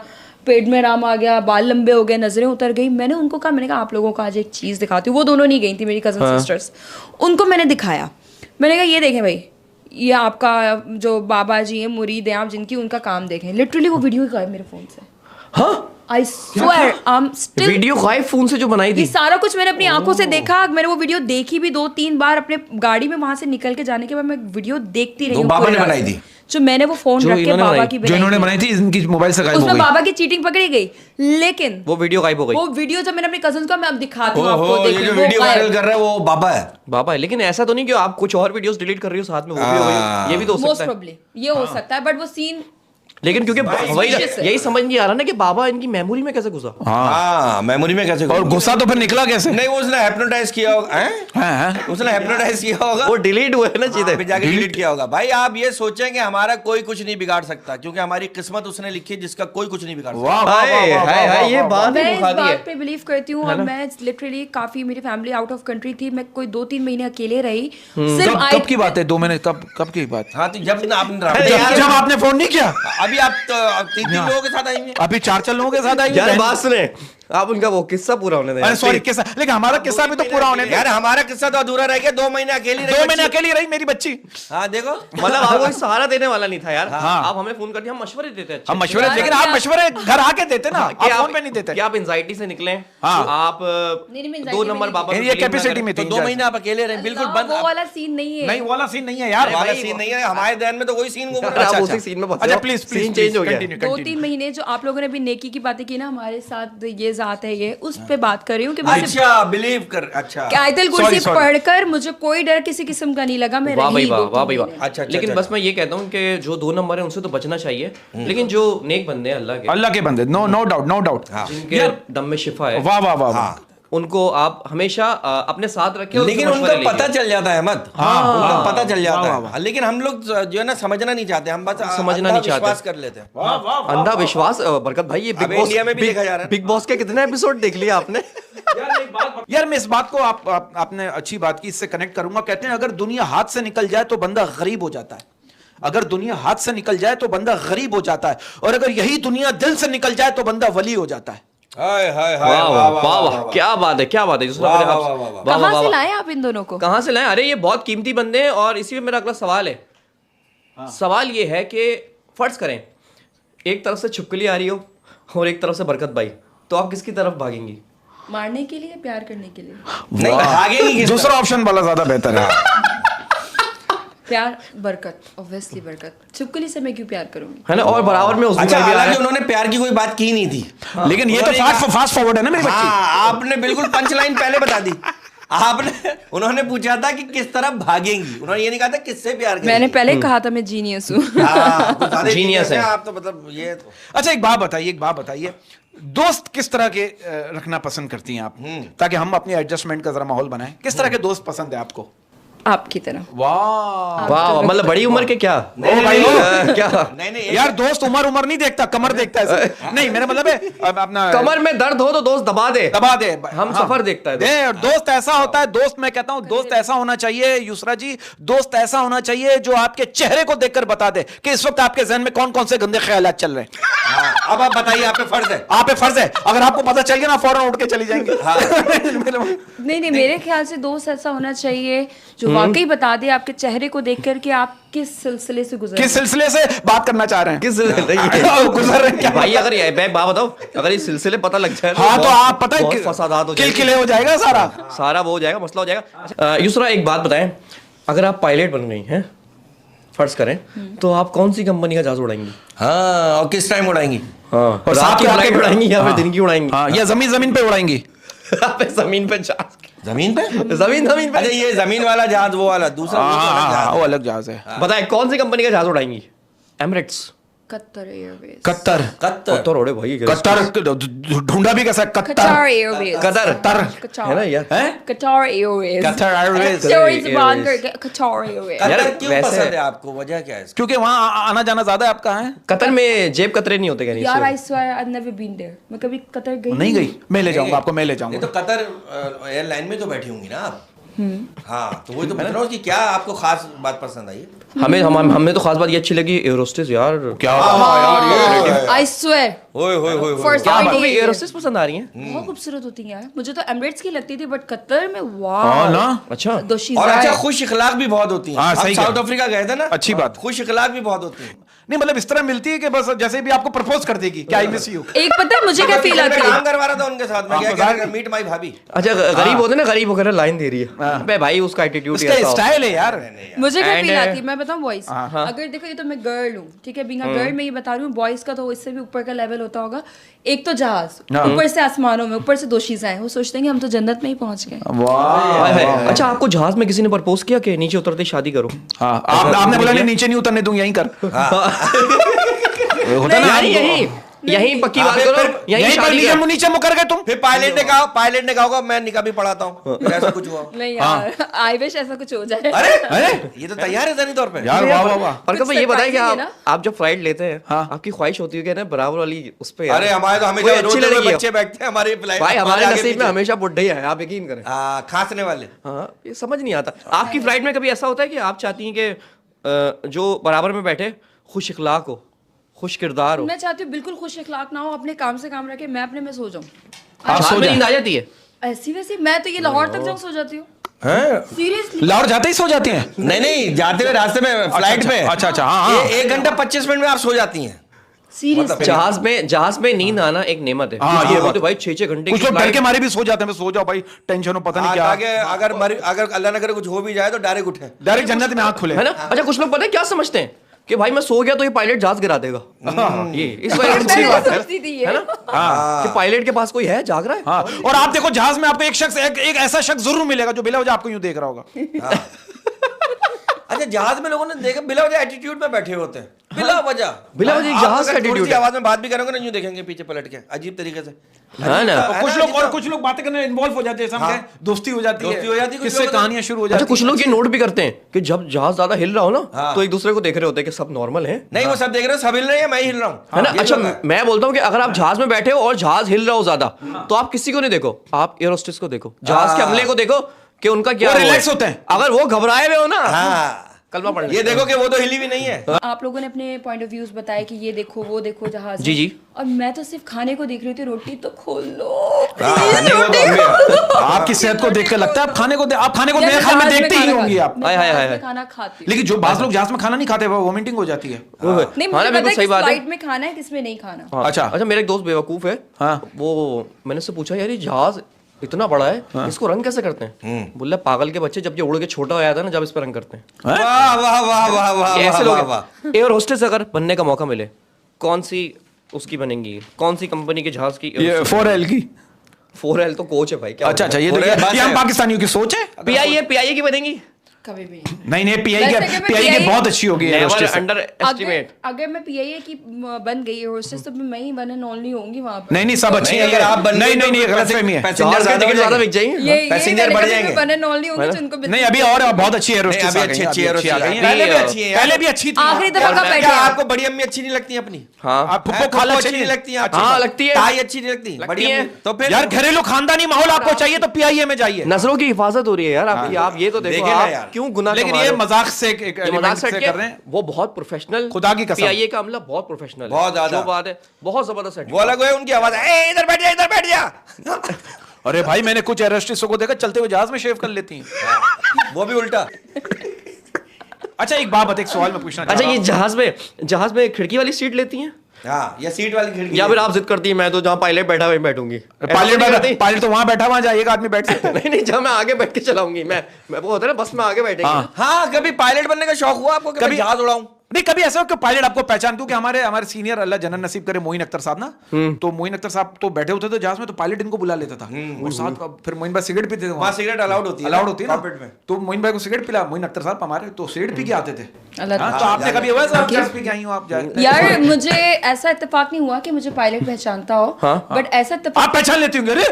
पेट में आराम आ गया, बाल लंबे हो गए, नजरें उतर गई। मैंने उनको कहा, मैंने कहा आप लोगों को आज एक चीज़ दिखाती हूँ। वो दोनों नहीं गई थी, मेरी कजन सिस्टर्स, उनको मैंने दिखाया। मैंने कहा ये देखें भाई, ये आपका जो बाबा जी हैं, मुरीद हैं आप जिनकी, उनका काम देखें। लिटरली वो वीडियो गायब मेरे फोन से। हाँ, I swear, I'm still video गायब फोन से जो बनाई थी, ये सारा कुछ मैंने अपनी आंखों से देखा। मैंने वो वीडियो देखी भी 2-3 बार, अपने गाड़ी में वहां से निकल के जाने के बाद मैं वीडियो देखती रही हूँ। बाबा ने बनाई थी जो मैंने वो फोन रख के बाबा की जो इन्होंने बनाई थी, इनकी मोबाइल से गायब हो गई। उसमें बाबा की चीटिंग पकड़ी गई, लेकिन वो वीडियो गायब हो गई। वो वीडियो जब मैंने अपनी कजन्स को, मैं अब दिखाती हूँ आपको, ये जो वीडियो वायरल कर रहा है वो बाबा है। लेकिन ऐसा तो नहीं कि आप कुछ और वीडियोस डिलीट कर रही हो साथ में वो भी हो गई, ये भी तो हो सकता है। मोस्ट प्रोबेबली ये हो सकता है, बट वो सीन, लेकिन क्योंकि वही यही समझ नहीं आ रहा ना कि बाबा इनकी मेमोरी में कैसे घुसा। हाँ, मेमोरी में कैसे और घुसा तो फिर निकला कैसे? नहीं, वो उसने हिप्नोटाइज किया होगा। उसने हिप्नोटाइज किया होगा, वो डिलीट हुए ना चीजें, जाके डिलीट किया होगा। भाई आप ये सोचें कि हमारा कोई कुछ नहीं बिगाड़ सकता, क्योंकि हमारी किस्मत उसने लिखी है जिसका कोई कुछ नहीं बिगाड़ सकता। ये बात मैं इस बात पे बिलीव करती हूँ। और मैं लिटरली काफी, मेरी फैमिली आउट ऑफ कंट्री थी, मैं कोई 2-3 महीने अकेले रही। सिर्फ कब की बात है? 2 महीने कब की बात? हाँ, तो जब आपने फोन नहीं किया, अभी आप 3 लोगों के साथ आएंगे, अभी 4 लोगों के साथ आएंगे। यार बात सुने, आप उनका वो किस्सा पूरा होने दें। अरे सॉरी, किस्सा, लेकिन हमारा किस्सा भी तो पूरा होने दे यार। हमारा किस्सा तो अधूरा रह गया। 2 महीने अकेली रही, 2 महीने अकेली रही मेरी बच्ची। हाँ देखो, मतलब आप कोई सहारा देने वाला नहीं था यार। आप हमें फोन करके हम मशवरे देते, हम मशवरे, लेकिन आप मशवरे घर आके देते ना, आप फोन पे नहीं देते। क्या आप एंजाइटी से निकले? आप 2 नंबर बाबा, ये कैपेसिटी में 2 महीने आप अकेले रहे, बिल्कुल बंद। वो वाला सीन नहीं है, नहीं वाला सीन नहीं है यार, वाला सीन नहीं है। हमारे ध्यान में तो वही सीन घूम रहा है, उसी सीन में। अच्छा प्लीज सीन चेंज हो गया। 2-3 महीने जो आप लोगों ने भी नेकी की बातें की ना, हमारे साथ ये जात है, ये उस पे बात कर रही हूँ कि अच्छा बिलीव कर। अच्छा, आयतल कुर्सी पढ़कर मुझे कोई डर किसी किस्म का नहीं लगा। मैं रही 2-3 महीने। अच्छा, लेकिन बस मैं ये कहता हूँ कि जो 2 नंबर है उनसे तो बचना चाहिए, लेकिन जो नेक बंदे हैं, अल्लाह के बंदे, नो डाउट, जिनके दम में शिफा है, वाह वाह वाह, उनको आप हमेशा अपने साथ रखें। लेकिन उनको पता चल जाता है अहमद, उनको पता चल जाता है, लेकिन हम लोग जो है ना समझना नहीं चाहते, हम बस समझना नहीं चाहते, विश्वास कर लेते हैं। अंधा विश्वास। बरकत भाई ये बिग बॉस इंडिया में भी देखा जा रहा है। बिग बॉस के कितने एपिसोड देख लिया आपने? यार मैं इस बात को आपने अच्छी बात की, इससे कनेक्ट करूंगा। कहते हैं अगर दुनिया हाथ से निकल जाए तो बंदा गरीब हो जाता है, अगर दुनिया हाथ से निकल जाए तो बंदा गरीब हो जाता है, और अगर यही दुनिया दिल से निकल जाए तो बंदा वली हो जाता है। हाय हाय वाह हाय, वाह वाह वाह, क्या बात है, क्या बात है। कहाँ से लाए आप इन दोनों को? कहाँ से लाए? अरे ये बहुत कीमती बंदे हैं। और इसी में मेरा अगला सवाल है। सवाल ये है कि फर्ज करें एक तरफ से छिपकली आ रही हो और एक तरफ से बरकत भाई, तो आप किसकी तरफ भागेंगी? मारने के लिए, प्यार करने के लिए? नहीं, आगे नहीं, दूसरा ऑप्शन वाला ज्यादा बेहतर है। प्यार बरकत, ऑब्वियसली बरकत। छिपकली से मैं क्यों प्यार करूंगी, है ना? और बराबर में उस अच्छा, हालांकि उन्होंने प्यार की कोई बात की नहीं थी, लेकिन ये तो फास्ट फॉरवर्ड है ना मेरी बच्ची। आपने बिल्कुल पंच लाइन पहले बता दी। उन्होंने पूछा था कि किस तरफ भागेंगी, उन्होंने ये नहीं कहा था किससे प्यार करेंगी। मैंने पहले कहा था मैं जीनियस हूँ। जीनियस है आप तो, मतलब ये तो। अच्छा एक बात बताइए, दोस्त किस तरह के रखना पसंद करती हैं आप, ताकि हम अपनी एडजस्टमेंट का जरा माहौल बनाएं? किस तरह के दोस्त पसंद है आपको? आपकी तरह। वाह वाह, मतलब बड़ी उम्र के क्या? क्या? नहीं यार दोस्त उम्र नहीं देखता, कमर देखता है। नहीं मेरा मतलब है अपना कमर में दर्द हो तो दोस्त दबा दे। हम सफर देखता है। दोस्त ऐसा होता है, दोस्त मैं कहता हूं दोस्त ऐसा होना चाहिए युसरा जी, दोस्त ऐसा होना चाहिए जो आपके चेहरे को देखकर बता दे कि इस वक्त आपके जहन में कौन कौन से गंदे ख्यालात चल रहे हैं। अब आप बताइए, आप पे फर्ज है, आप पे फर्ज है। अगर आपको पता चल गया ना फौरन उठ के चली जाएंगे। नहीं, मेरे ख्याल से दोस्त ऐसा होना चाहिए जो वाकई बता दे आपके चेहरे को देखकर कि आप किस सिलसिले से गुजर, किस सिलसिले से बात करना चाह रहे हैं, किस गुजर रहे हैं भाई। अगर ये मैं बात बताओ, अगर ये सिलसिले पता लग जाए हाँ तो आप पता है फसादात हो जाएंगे, किलकिले हो जाएगा, सारा वो हो जाएगा, मसला हो जाएगा। युसरा एक बात बताएं, अगर आप पायलट बन गई हैं फर्ज करें, तो आप कौन सी कंपनी का जहाज उड़ाएंगी? हाँ, और किस टाइम उड़ाएंगी? हाँ, और रात की फ्लाइट उड़ाएंगी या फिर दिन की उड़ाएंगी? हाँ, या जमीन पे उड़ाएंगी? जमीन पे जहाज, जमीन पे जमीन पे। अच्छा, ये जमीन वाला जहाज वो वाला दूसरा, वो अलग जहाज है। बताएं कौन सी कंपनी का जहाज उड़ाएंगी? Emirates, Qatar Airways. कतर ओड़े भाई, कतर ढूंढा भी कैसा? कतर एयरवेज, कतर है ना यार, कतर एयरवेज, कतर एयरवेज। जोर से बात करके कतर एयरवेज। कतर क्यों वैसे- पसंद है आपको, वजह क्या है इसकी? क्योंकि वहां आना जाना ज्यादा है। आप कहाँ हैं? कतर में जेब कतरे नहीं होते क्या? यार I swear I never been there, मैं कभी कतर गई नहीं गई? मैं ले जाऊंगा आपको, मैं ले नहीं जाऊंगा। तो कतर एयरलाइन में तो बैठी होंगी ना आप। हाँ, तो वही तो पूछ रहा हूँ कि क्या आपको खास बात पसंद आई? हमें तो खास बात ये अच्छी लगी, एयरोस्टेस यार। क्या आई स्वेयर फर्स्ट क्या टाइम आपको भी एयरोस्टेस पसंद आ रही है? बहुत खूबसूरत होती है यार। मुझे तो एमिरेट्स की लगती थी, बट कतर में वाह ना अच्छा। और अच्छा, खुश इखलाक भी बहुत होती है। हाँ, आप सही साउथ कहा। अफ्रीका गए थे ना, अच्छी बात। खुश इखलाक भी बहुत होती है। नहीं मतलब इस तरह मिलती है कि बस जैसे भी आपको प्रपोज कर देगी कि आई मिस यू। एक पता है मुझे क्या फील आती है, काम करवा रहा था उनके साथ, मैं क्या कह रहा था, मीट माई भाभी। अच्छा, गरीब होते ना, गरीब होकर लाइन दे रही है। अबे भाई उसका एटीट्यूड उसका स्टाइल है यार। मुझे क्या And, फील आती है मैं बताऊं बॉयज, अगर देखो ये तो मैं गर्ल हूँ, ठीक है, बीइंग अ गर्ल मैं ये बता रही हूँ, बॉयज का तो इससे भी ऊपर का लेवल होता होगा। एक तो जहाज, ऊपर से आसमानों में, ऊपर से दो चीजें हैं, वो सोचते हैं कि हम तो जन्नत में ही पहुंच गए। अच्छा, आपको जहाज में किसी ने प्रपोज किया कि नीचे उतरते शादी करो? हाँ, आपने बोला नहीं नीचे नहीं उतरने दूं, यहीं कर। होता ना यहीं पक्की बात करो, यहीं शादी नीचे नीचे मुकर गए तुम। फिर पायलट ने कहा होगा मैं निकाह भी पढ़ाता हूँ, फिर ऐसा कुछ हुआ। नहीं यार, आई विश ऐसा कुछ हो जाए। अरे ये तो तैयार है जानी तौर पे यार। वाह वाह वाह। पर कब ये बताएं कि surprising है आप जब फ्लाइट लेते हैं, आपकी ख्वाहिश होती है कि ना बराबर वाली उस पे? अरे हमारे तो हमेशा रोते हुए बच्चे बैठते हैं हमारी फ्लाइट। भाई हमारे नसीब में हमेशा बुढ़े ही हैं, आप यकीन करें। खांसने वाले। हाँ, ये समझ नहीं आता। आपकी फ्लाइट में कभी ऐसा होता है कि आप चाहती हैं कि जो बराबर में बैठे खुश इखलाक हो, खुश किरदार हो? मैं चाहती हूँ बिल्कुल खुश इखलाक ना हो, अपने काम से काम रखे, मैं अपने में सो जाऊँ। आप सो नींद आ जाए? जाती है? ऐसी वैसी मैं तो ये लाहौर तक जाऊँ सो जाती हूँ, हैं? सीरियसली। लाहौर जाते ही सो जाती हैं? नहीं, जाते हुए रास्ते में फ्लाइट पे। अच्छा हाँ। 1 घंटा 25 मिनट में आप सो जाती हैं। सीरियसली जहाज में नींद आना एक नेमत है। हाँ, ये वो तो भाई 6-6 घंटे कुछ की लोग डर के फ्लाइट। मारे भी सो जाते हैं, सो जाओ भाई, टेंशन हो पता नहीं क्या। आगे अगर अल्लाह न करे कुछ हो भी जाए तो डायरेक्ट उठे। डायरेक्ट जन्नत में आंख खुले। है ना? अच्छा, कुछ लोग पता है क्या समझते हैं कि भाई मैं सो गया तो ये पायलट जहाज गिरा देगा। ये इस वजह से मैं बात है सोचती थी ये। है ना? कि पायलट के पास कोई है, जाग रहा है। हाँ, और आप देखो जहाज में आपको एक ऐसा शख्स जरूर मिलेगा जो बिला वजह आपको यूं देख रहा होगा। अच्छा जहाज में लोगों ने देखा बिला वजह एटीट्यूड में बैठे होते हैं, बिला वजह जहाज का एटीट्यूड। आवाज में बात भी करोगे ना यूं देखेंगे पीछे पलट के अजीब तरीके से। हाँ ना, कुछ लोग बातें करने इन्वॉल्व हो जाते हैं, समझे, दोस्ती हो जाती है, किससे कहानियां शुरू हो जाती अच्छा है। कुछ लोग ये नोट भी करते हैं कि जब जहाज ज्यादा हिल रहा हो ना तो एक दूसरे को देख रहे होते हैं कि सब नॉर्मल है। नहीं वो सब देख रहे हो, सब हिल रहे हैं, मैं ही हिल रहा हूँ, है ना। अच्छा मैं बोलता हूँ कि अगर आप जहाज में बैठे हो और जहाज हिल रहा हो ज्यादा तो आप किसी को नहीं देखो, आप एयर होस्टेस को देखो, जहाज के अमले को देखो कि उनका क्या रिलैक्स होते हैं। अगर वो घबराए हुए हो ना, कलमा पढ़ ये देखो कि वो तो हिली भी नहीं है। आप लोगों ने अपने पॉइंट ऑफ व्यूज बताए कि ये देखो वो देखो जहाज। जी जी। और मैं तो सिर्फ खाने को देख रही थी, रोटी तो खोल लो। आपकी सेहत को देखकर लगता है आप खाने को मेरे ख्याल में देखते ही होंगी आप। खाना खाती हूँ, लेकिन जो बास लोग जहाज में खाना नहीं खाते वो वोमिटिंग हो जाती है। नहीं मुझे पता है किस फ्लाइट में खाना है किसमें नहीं खाना। अच्छा मेरा एक दोस्त बेवकूफ है, वो मैंने उससे पूछा यार ये जहाज इतना बड़ा है इसको रंग कैसे करते हैं? बोला पागल के बच्चे, जब ये उड़ के छोटा हो जाता है ना जब इस पर रंग करते हैं। वाह वाह वाह वाह वाह ऐसे लोग एयर होस्टेस अगर बनने का मौका मिले कौन सी उसकी बनेंगी, कौन सी कंपनी के जहाज की? 4L की। 4L तो कोच है भाई। क्या अच्छा ये हम पाकिस्तानियों की सोच है। पीआईए की बनेगी कभी भी नहीं पीआईए बहुत अच्छी होगी। Under estimate. अगर मैं पीआईए की बन गई होस्टेस तो मैं ही वन एंड ओनली होंगी वहां पे। नहीं सब अच्छी है, आप नहीं गलतफहमी है। पैसेंजर ज्यादा बिक जाएंगे, पैसेंजर बढ़ जाएंगे। वन एंड ओनली होंगी जिनको नहीं अभी और बहुत अच्छी है होस्टेस, अभी अच्छी है, पहले भी अच्छी थी। आखिरी दफा कब बैठे आपको बड़ी अम्मी अच्छी नहीं लगती अपनी? हाँ फुप्पो खाला अच्छी नहीं लगती है? हाँ लगती है। ताई अच्छी नहीं लगती? बड़ी अम्मी तो फिर यार घरेलू खानदानी माहौल आपको चाहिए तो पीआईए में जाइए। नस्लों की हिफाजत हो रही है यार। आप ये तो देखो, आप क्यों गुनाह लेकिन ये मजाक से कर रहे हैं। वो बहुत प्रोफेशनल, खुदा की कसम पीआईए का अमला बहुत प्रोफेशनल, बहुत ज्यादा बात है, बहुत जबरदस्त है। वो अलग है, उनकी आवाज है इधर बैठ जा। अरे भाई मैंने कुछ एयर होस्टेसों को देखा चलते हुए जहाज में शेव कर लेती हैं। वो भी उल्टा। अच्छा एक बात बता, एक सवाल मैं पूछना अच्छा ये जहाज में खिड़की वाली सीट लेती हैं या सीट वाली खिड़की, या फिर आप जिद करती है मैं तो जहाँ पायलट बैठा वहीं बैठूंगी? पायलट तो वहां बैठा, वहां जाए एक आदमी बैठ सकता है। नहीं जहाँ मैं आगे बैठ के चलाऊंगी, मैं वो होता है ना बस में आगे बैठेंगे। हाँ कभी पायलट बनने का शौक हुआ आपको? कभी जहाज उड़ाऊं? नहीं कभी ऐसा हो कि पायलट आपको पहचान, क्योंकि हमारे सीनियर अल्लाह जन्नत नसीब करे मोइन अख्तर साहब ना, तो मोइन अख्तर साहब तो बैठे होते थे जहाज में, तो पायलट इनको बुला लेता था और साथ फिर मोइन भाई सिगरेट पीते थे। वहाँ सिगरेट अलाउड होती है ना, तो मोइन भाई को सिगरेट पिला, मोइन अख्तर साहब हमारे तो सिगरेट पी के आते थे। तो आपने कभी हुआ साहब जहाज पी के आई हो आप? यार मुझे ऐसा इत्तेफाक नहीं हुआ कि मुझे पायलट पहचानता हो, बट ऐसा इत्तेफाक आप पहचान लेती होंगे। अरे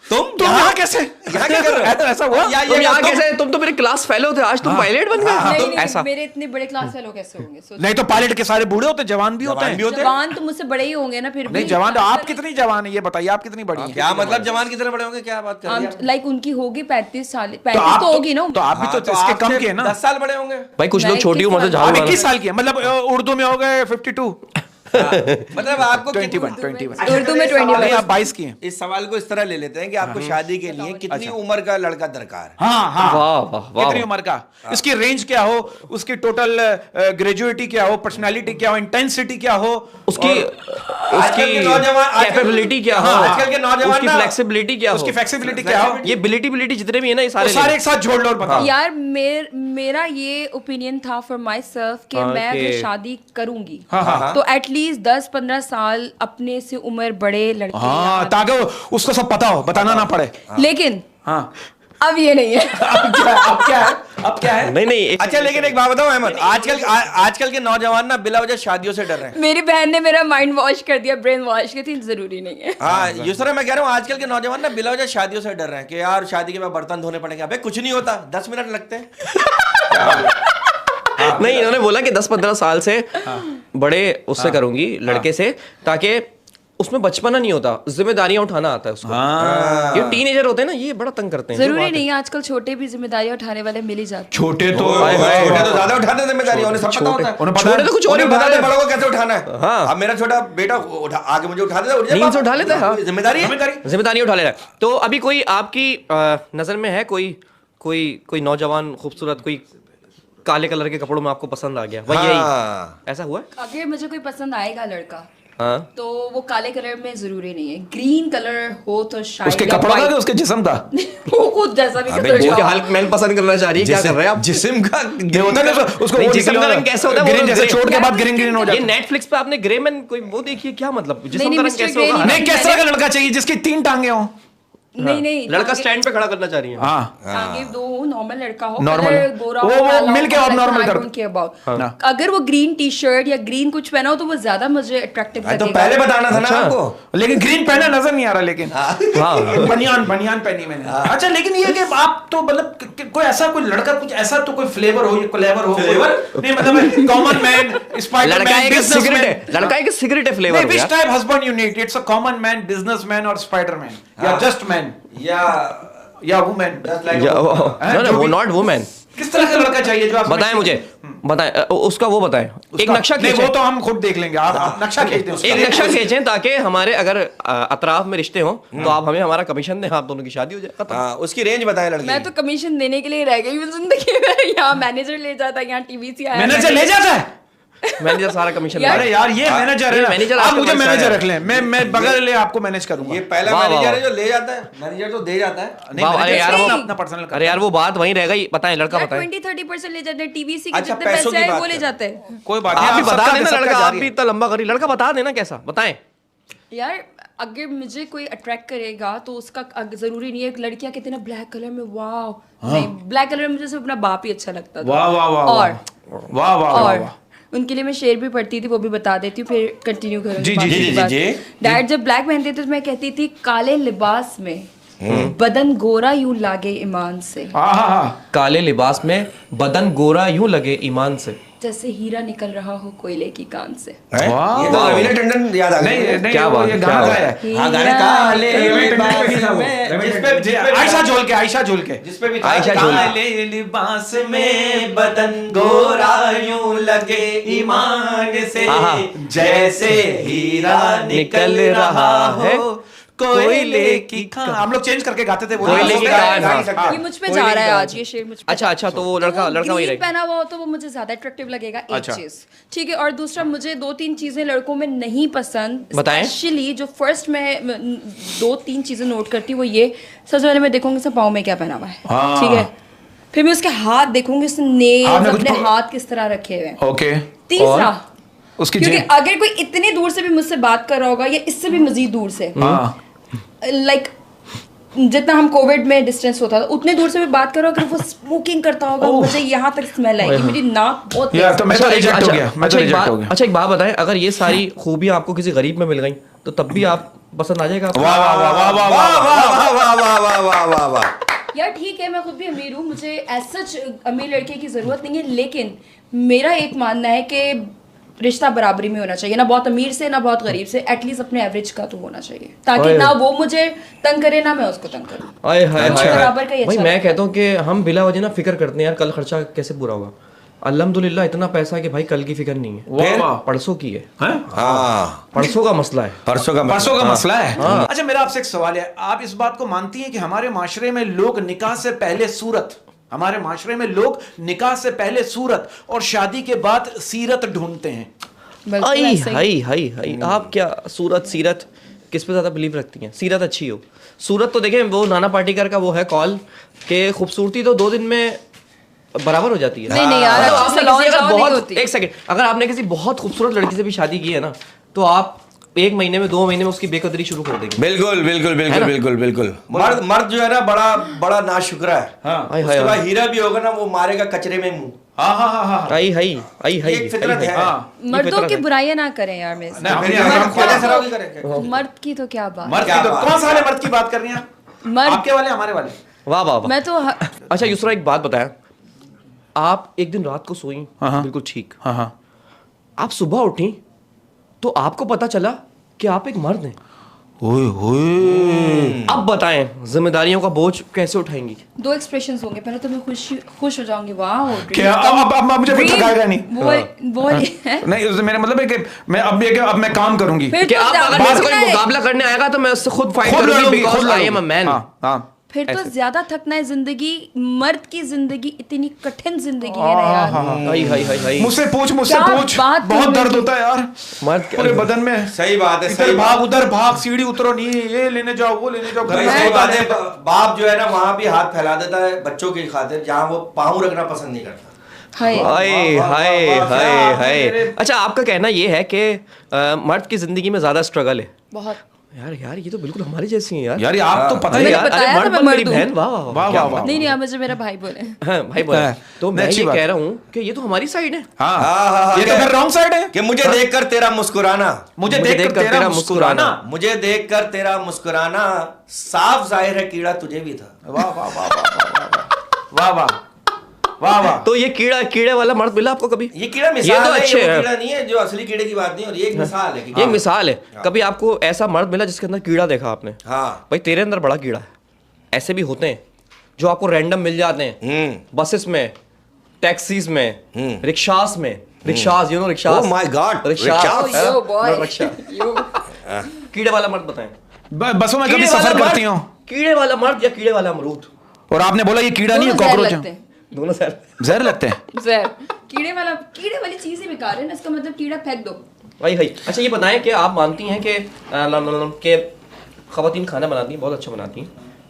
तुम यहाँ कैसे, यहाँ क्या कर रहे हो? ऐसा हुआ तुम यहाँ कैसे? तुम तो मेरे क्लास फेलो थे, आज तुम पायलट बन गए। ऐसा मेरे इतने बड़े क्लास फेलो कैसे होंगे? नहीं तो पायलट के सारे बूढ़े होते, जवान भी होते हैं। जवान तो मुझसे बड़े ही होंगे ना फिर भी। नहीं जवान तो आप कितनी जवान है ये बताइए, आप कितनी बड़ी हैं? क्या मतलब जवान कितने बड़े होंगे, क्या बात कर रहे हैं? लाइक उनकी होगी 35 साल, 35 तो होगी ना। तो आप भी तो इसके कम के हैं ना? 10 साल बड़े होंगे भाई। कुछ लोग छोटी उम्र से जहाज 21 साल की है, मतलब उर्दू में हो गए 52, मतलब आपको 21 उर्दू में 21। आप 22 की हैं। इस सवाल को इस तरह ले लेते हैं कि आपको शादी के लिए कितनी उम्र का लड़का दरकार है? हाँ कितनी उम्र का, इसकी रेंज क्या हो, उसकी टोटल ग्रेजुएटी क्या हो, पर्सनालिटी क्या हो, इंटेंसिटी क्या हो, उसकी कैपेबिलिटी क्या हो, आजकल के नौजवान उसकी फ्लेक्सिबिलिटी क्या हो, उसकी फ्लेक्सिबिलिटी क्या हो, ये बिलिटी जितने भी है ना ये सारे एक साथ जोड़ लो और बताओ। यार मेरा ये ओपिनियन था फॉर माई सेल्फ कि मैं अगर शादी करूंगी तो एटलीस्ट 10-15 साल अपने से उम्र बड़े लड़के, ताकि उसको सब पता हो, बताना ना पड़े। लेकिन अब ये नहीं है। अब क्या है? नहीं अच्छा लेकिन एक बात बताओ अहमद, आजकल के नौजवान ना बिला वजह शादियों से डर रहे हैं। मेरी बहन ने मेरा माइंड वॉश कर दिया, ब्रेन वॉश की थी, जरूरी नहीं है। हाँ यूसरा मैं कह रहा हूँ आजकल के नौजवान ना बिला वजह शादियों से डर रहे हैं कि यार शादी के बाद बर्तन धोने पड़ेंगे। अबे कुछ नहीं होता, 10 मिनट लगते हैं। नहीं इन्होंने बोला कि 10-15 साल से बड़े उससे करूंगी लड़के से, ताकि उसमें बचपना नहीं होता, जिम्मेदारियां उठाना आता है उसको। ये टीनेजर होते हैं ना, ये बड़ा तंग करते हैं। जरूरी नहीं है, आजकल छोटे भी जिम्मेदारियां उठाने वाले मिल ही जाते हैं। छोटे तो ज्यादा उठाते हैं जिम्मेदारियां, उन्हें सब पता होता है। छोटे तो कुछ और ही बता दे बड़ों को कैसे उठाना है। अब मेरा छोटा बेटा आगे मुझे उठा देता है, नींद से उठा लेता है, जिम्मेदारी उठा लेता है। तो अभी कोई आपकी नजर में है कोई नौजवान खूबसूरत, कोई काले कलर के कपड़ों में आपको पसंद आ गया? वही ऐसा हुआ है? अगर मुझे कोई पसंद आएगा लड़का तो वो काले कलर में जरूरी नहीं है, ग्रीन कलर हो तो शायद। उसके कपड़ों का, उसके जिस्म का, वो खुद जैसा भी मैं पसंद करना चाह रही है, क्या कर रहे हैं आप? जिस्म का होता है ना उसको, जिस्म का रंग कैसे होता है? ग्रीन जैसे चोट के बाद ग्रीन हो जाता है। ये नेटफ्लिक्स पे आपने ग्रे मैन कोई वो देखिए, क्या मतलब जिस्म का रंग कैसे होगा? नहीं, कैसा का लड़का चाहिए जिसकी 3 टांगे हों? नहीं लड़का स्टैंड पे खड़ा करना चाह रही है। हाँ आगे दो नॉर्मल लड़का हो, Normal। कलर गोरा हो, वो काला हो, मिलके काला abnormal I कर- don't care about। अगर वो ग्रीन टी शर्ट या ग्रीन कुछ पहना हो तो वो ज्यादा मुझे अट्रैक्टिव तो लगेगा। पहले बताना था ना अच्छा। आपको। लेकिन ग्रीन पहना नजर नहीं आ रहा, लेकिन हाँ बनियान पहनी मैंने। अच्छा, लेकिन ये कि आप तो मतलब कोई ऐसा कोई लड़का कुछ ऐसा तो कोई फ्लेवर हो, फ्लेवर हो, नहीं मतलब कॉमन मैन, लड़का स्पाइडरमैन, एक सिगरेट बिजनेसमैन। है, लड़का एक सिगरेट है नहीं, flavour which type husband you need? It's a common man, businessman or Spider-Man या हाँ। just man या woman? वो नॉट वुमेन। किस तरह का लड़का चाहिए जो आप बताएं मुझे, बताएं उसका वो बताएं, एक नक्शा नहीं, खींचें। वो तो हम खुद देख लेंगे, आप नक्शा खींच दें उसका। एक नक्शा खींचें ताकि हमारे अगर अतराफ में रिश्ते हों तो आप हमें हमारा कमीशन दें, आप दोनों की शादी हो जाए, खत्म। हाँ, उसकी रेंज बताएं लड़की। मैं तो कमीशन देने के लिए रह गई हूँ जिंदगी में। यहाँ मैनेजर ले जाता है, यहाँ टीवीसी आया, मैनेजर ले जाता है? मैनेजर सारा कमीशन यार- अरे यार, ये मैनेजर है ये ना। मैनेजर आप आपके मुझे पास मैनेजर आया। रख लें, मैं बगैर ले आपको मैनेज करूंगा। ये पहला वाह, मैनेजर वाह, है जो ले जाता है, मैनेजर तो दे जाता है। नहीं, वाह, अरे मैनेजर यार अपना वो अपना पर्सनल अरे यार वो बात वहीं रह गई। बताएं लड़का बताएं। 20-30% ले जाते हैं, टीवीसी के अच्छा, जितने पैसों पैसे की आए बात वो ले कर। जाते हैं। कोई बात आप भी नहीं, बता सबका- देना, सबका लड़का आप जारी भी है। इतना लंबा करी, लड़का बता देना कैसा, बताएं। यार अगर मुझे कोई अट्रैक्ट करेगा तो उसका जरूरी नहीं है लड़कियां कहते हैं ना ब्लैक कलर में, वाह नहीं, ब्लैक कलर में मुझे सिर्फ अपना बाप ही अच्छा लगता था। वाह वाह वाह और वाह वाह वाह और वाह। उनके लिए मैं शेर भी पढ़ती थी, वो भी बता देती हूँ, फिर कंटिन्यू जी, करूंगी। जी, जी, जी, जी। डैड जब ब्लैक पहनते थे तो मैं कहती थी काले लिबास में बदन गोरा यूं लागे ईमान से, हाँ हाँ हाँ। काले लिबास में बदन गोरा यूं लगे ईमान से। जैसे हीरा निकल रहा हो कोयले की कान से। हैं? वाह। ये तो रवीना टंडन याद आ गई। नहीं नहीं, क्या वो बात, ये क्या गाना बात। गाया है। हाँ, गाने काले लिबास में, जिसपे आयशा झोल के जिसपे भी आयशा झोल के। काले लिबास में बदन गोरा यूं लगे ईमान से, आहा। जैसे हीरा निकल रहा है हो कोयले की खान। हम लोग चेंज करके गाते थे वो। कोयले की खान, हाँ। ये मुझ पे जा रहा है आज, ये शेर मुझ पे अच्छा अच्छा, तो वो लड़का वही ग्रीन रहेगा। पहना हुआ हो तो वो मुझे ज्यादा अट्रैक्टिव लगेगा, एक अच्छा। चीज ठीक है। और दूसरा, मुझे 2-3 चीजें लड़कों में नहीं पसंद, बताएं। स्पेशली जो फर्स्ट में 2-3 चीजें नोट करती हूँ वो ये, सबसे पहले मैं देखूंगी उसने पाँव में क्या पहना हुआ है, हाँ। ठीक है। फिर मैं उसके हाथ देखूंगी, उसने हाथ नेल्स में कुछ अपने तो- हाथ किस तरह रखे हुए हैं। ओके। तीसरा, उसकी क्योंकि जेब। अगर कोई इतनी दूर से भी मुझसे बात कर रहा होगा या इससे भी मजीद दूर से, हाँ लाइक जितना हम कोविड में डिस्टेंस होता था उतने दूर से भी बात करो, अगर वो स्मोकिंग करता होगा मुझे यहाँ तक स्मेल आएगी, मेरी नाक बहुत यार तो मैं तो रिजेक्ट हो गया, मैं तो एक रिजेक्ट बात, हो गया। अच्छा एक बात बताएं, अगर ये सारी खूबियां आपको किसी गरीब में मिल गई तो तब भी आप पसंद आ जाएगा आपको? वाह वाह वाह वाह वाह वाह वाह। वाह वाह वाह वाह वाह वाह वाह। यार ठीक है, मैं खुद भी अमीर हूँ, मुझे एज सच अमीर लड़के की जरूरत नहीं है, लेकिन मेरा एक मानना है कि रिश्ता बराबरी में होना चाहिए, ना बहुत अमीर से ना बहुत गरीब से, एटलीस्ट अपने एवरेज का तो होना चाहिए, ताकि ओए। ना वो मुझे तंग करे ना मैं उसको तंग करूँ। आए हाय अच्छा। हाय बराबर का ही भाई, अच्छा मैं लगता कहता हूँ कि हम बिला वजह ना फिक्र करते हैं यार, कल खर्चा कैसे पूरा होगा। अल्हम्दुलिल्लाह इतना पैसा है कि भाई कल की फिक्र नहीं है, वाह वाह। परसों की है, हैं? हाँ, परसों का मसला है। परसों का परसों का हाँ। मसला है। अच्छा, मेरा आपसे एक सवाल है, आप इस बात को मानती हैं कि हमारे माशरे में लोग निकाह से पहले सूरत, हमारे माशरे में लोग निकाह से पहले सूरत और शादी के बाद सीरत ढूंढते हैं? बिल्कुल आई ऐसा ही। हाय हाय हाय, आप क्या सूरत सीरत किस पे ज्यादा बिलीव रखती हैं? सीरत अच्छी हो, सूरत तो देखें, वो नाना पाटेकर का वो है कॉल के खूबसूरती तो 2 दिन में बराबर हो जाती है। नहीं नहीं यार, मतलब अच्छे आपने सैलून किसी अगर जाओ नहीं बहुत होती। एक सेकंड, अगर आपने किसी बहुत खूबसूरत लड़की से भी शादी की है ना तो आप 1 महीने में 2 महीने में उसकी बेकदरी शुरू कर देंगे। बिल्कुल बिल्कुल बिल्कुल ना? बिल्कुल बिल्कुल। मर्द जो है ना बड़ा बड़ा नाशुक्रा है। हाँ। हाय उसके हाय बाद हीरा भी होगा ना, वो मारेगा कचरे में मुंह। हाँ हाँ हाँ हाँ। आई हाय आई हाय, ये एक फितरत है। हाँ। मर्दों की बुराइयां ना करें यार मेरे नहीं, से। हमने हम हम ख्वाजा क्या- सराव की करेंगे। मर्द की तो क्या बात, मर्द क्या की तो बात कौन सा वाले मर्द की बात कर रही हैं आप? मर्द आपके वाले हमारे वाले? वाह वाह वाह। मैं तो अच्छा युसरा, एक बात बताया, आप एक दिन रात को सोई बिल्कुल ठीक, हाँ हाँ। आप सुबह उठी तो आपको पता चला कि आप एक मर्द हैं। ओए होए। अब बताएं जिम्मेदारियों का बोझ कैसे उठाएंगी? 2 एक्सप्रेशंस होंगे, पहले तो मैं खुश हो जाऊंगी, वाह क्या अब मुझे कोई थकाएगा नहीं? वो है। नहीं, उससे मेरा मतलब है कि मैं अब मैं काम करूंगी। फिर कि तो आप अगर ज्यादा मेरे से कोई थकना है। मुकाबला करने आएगा तो मैं उससे खुद फाइट खुद करूंगी लड़ूंगी, बिकॉज़ खुद आई एम अ लड़ूंगी। मैन। हाँ हाँ। फिर तो ऐसे। ज्यादा थकना है जिंदगी, मर्द की जिंदगी इतनी कठिन जिंदगी है ना यार। हाय हाय हाय हाय, मुझसे पूछ क्या बहुत बात कर दर्द रही होता है यार मर्द पूरे बदन में। सही बात है, इधर सही भाग बात। उधर भाग, सीढ़ी उतरो नहीं, ये लेने जाओ वो लेने जाओ, घर भाई में सही सोता बात है, है। बाप जो है ना वहाँ भी हाथ फैला देता है बच्चों की खातिर, जहाँ वो पाँव रखना पसंद नहीं करता। हाय हाय वाह, वाह, हाय वाह, वाह, हाय क्या हाय। मेरे- अच्छा, आपका कहना ये है कि मर्द की जिंदगी में ज्यादा स्ट्रगल है, बहुत यार ये तो बिल्कुल हमारी जैसी है यार। यार ये आप तो पता ही मैंने यार। बताया था मैं मेरी मर्द हूँ। बहन, वाह वाह वाह वाह वाह। नहीं आप मुझे मेरा भाई बोले। हाँ भाई बोला। तो मैं अच्छी ये बात। कह रहा हूँ कि ये तो हमारी साइड है। हाँ ये तो फिर रॉन्ग साइड है। कि मुझे देखकर तेरा मुस्कुराना, मुझे देखकर तेरा मुस्कुराना। मुझे देखकर तेरा मुस्कुराना, साफ जाहिर है कीड़ा तुझे भी था। वाह वाह वाह वाह वाह वाह वाह वाह। तो ये कीड़े वाला मर्द मिला आपको कभी? ये कीड़ा ये मिसाल तो है, अच्छे ये वो हैं। कीड़ा नहीं है जो असली कीड़े की बात नहीं, और ये एक मिसाल है कि ये मिसाल है। कभी आपको ऐसा मर्द मिला जिसके अंदर कीड़ा देखा आपने? हाँ भाई तेरे अंदर बड़ा कीड़ा है। ऐसे भी होते हैं जो आपको रैंडम मिल जाते हैं, बसेस में, टैक्सीज में, रिक्शास में। Rickshaws, you know rickshaws? Oh my God, rickshaws. Rickshaws. Yo boy. Rickshaw. कीड़े वाला मर्द बताएं। बसों में कभी कीड़े वाला सफर मर्द, करती हो कीड़े वाला मर्द या कीड़े वाला अमरूद? और आपने बोला ये कीड़ा नहीं है, दोनों जहर कॉकरोच लगते है। हैं। दोनों सर। जहर लगते हैं। जहर। कीड़े वाली चीज ही बेकार है ना, इसका मतलब कीड़ा फेंक दो। भाई भाई अच्छा ये बताएं कि आप मानती हैं कि खवातीन खाना बनाती हैं, बहुत अच्छा बनाती हैं,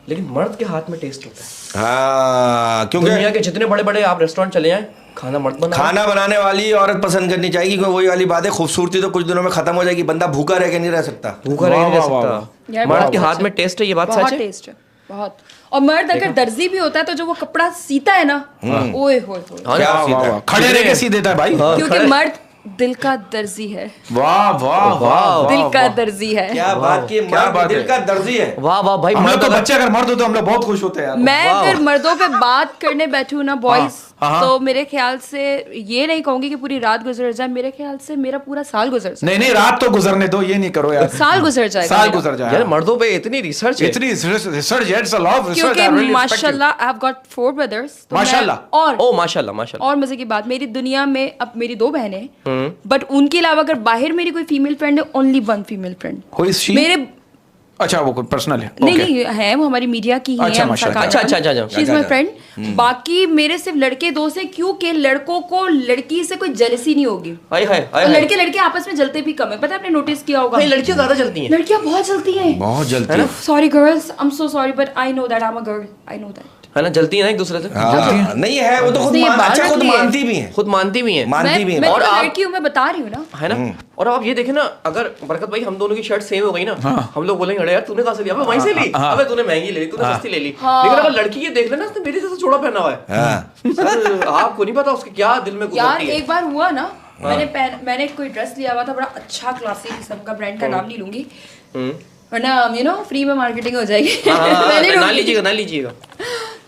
लेकिन मर्द के हाथ में टेस्ट होता है। हाँ, क्योंकि दुनिया के जितने बड़े बड़े आप रेस्टोरेंट चले जाएं, खाना मर्द बना। खाना बनाने वाली औरत पसंद करनी चाहिए, क्योंकि वही वाली बात है, खूबसूरती तो कुछ दिनों में खत्म हो जाएगी, बंदा भूखा रह के नहीं रह सकता। भूखा रह नहीं वाह, वाह, सकता। यार, मर्द बहुत के हाथ सच में है। टेस्ट है, ये बात बहुत सच है। टेस्ट है, बहुत। और मर्द अगर दर्जी भी होता है तो जो वो कपड़ा सीता है ना, ओए होए होए। हाँ क्या ना? सीधा है? खड़े रह के सी देता है भाई। हाँ, क्योंकि खड़े- मर्द दिल का दर्जी है। वाह वाह वाह दिल का वाह। दर्जी है। क्या बात की, क्या मर्द बात दिल है। का दर्जी है। वाह वाह भाई। हम लोग मर्द तो अगर- बच्चे अगर मर्द होते हम लोग बहुत खुश होते हैं यार। मैं अगर मर्दों पे बात करने बैठू ना बॉयज, हाँ। तो मेरे ख्याल से ये नहीं कहूंगी कि पूरी रात गुजर जाए, मेरे ख्याल से मेरा पूरा साल गुजर जाए। नहीं नहीं रात तो गुजरने दो, ये नहीं करो यार। साल गुजर जाएगा साल मेरा। गुजर जाए यार मर्दों पे इतनी रिसर्च है। इतनी research, it's a law of research. क्योंकि माशाल्लाह आई हैव गॉट 4 ब्रदर्स। माशाल्लाह। और ओ माशाल्लाह माशाल्लाह। और मजे की बात, मेरी दुनिया में अब मेरी 2 बहनें, बट उनके अलावा अगर बाहर मेरी कोई फीमेल फ्रेंड है, only 1 female friend. Who is she? मेरे अच्छा वो कोई पर्सनल है। नहीं Okay. नहीं है, वो हमारी मीडिया की ही अच्छा, है। माशाल्लाह। अच्छा। She is my friend. बाकी मेरे सिर्फ लड़के दोस्त हैं, क्योंकि लड़कों को लड़की से कोई जेलसी नहीं होगी। हाय हाय और हाय। लड़के लड़के आपस में जलते भी कम है, पता है, आपने नोटिस किया होगा। भाई लड़कियां ज्यादा चलती हैं। लड़कियां बहुत जलती हैं। बहुत जल्दी है। Sorry girls, I am so sorry, but I know that I am a girl, I know that. है ना, जलती है ना एक दूसरे से। हाँ, नहीं है वो तो खुद उसने ये बात अच्छा खुद रखी है। मानती भी है, खुद मानती भी हैं। मानती भी मैं है। और तो आप- लड़की हूँ, मैं बता रही हूँ ना। है ना। और अब आप ये देखें ना, अगर बरकत भाई हम दोनों की शर्ट सेम हो गई ना, हम लोग बोलेंगे अरे यार तूने कहाँ से लिया? अबे वहीं से ली। अबे तूने महंगी ले ली, तूने सस्ती ले ली। लेकिन अगर लड़की ये देख लेना, उसने मेरे जैसा जोड़ा पहना हुआ है, हाँ। सर आपको नहीं पता उसके क्या दिल में यार गुजरती है। एक बार हुआ ना, मैंने कोई ड्रेस लिया हुआ था, बड़ा अच्छा क्लासिक किस्म का, ब्रांड का नाम नहीं लूंगी वरना यू नो फ्री में मार्केटिंग हो जाएगी। मैं नहीं ना लूंगी। लीजिएगा ना लीजिएगा।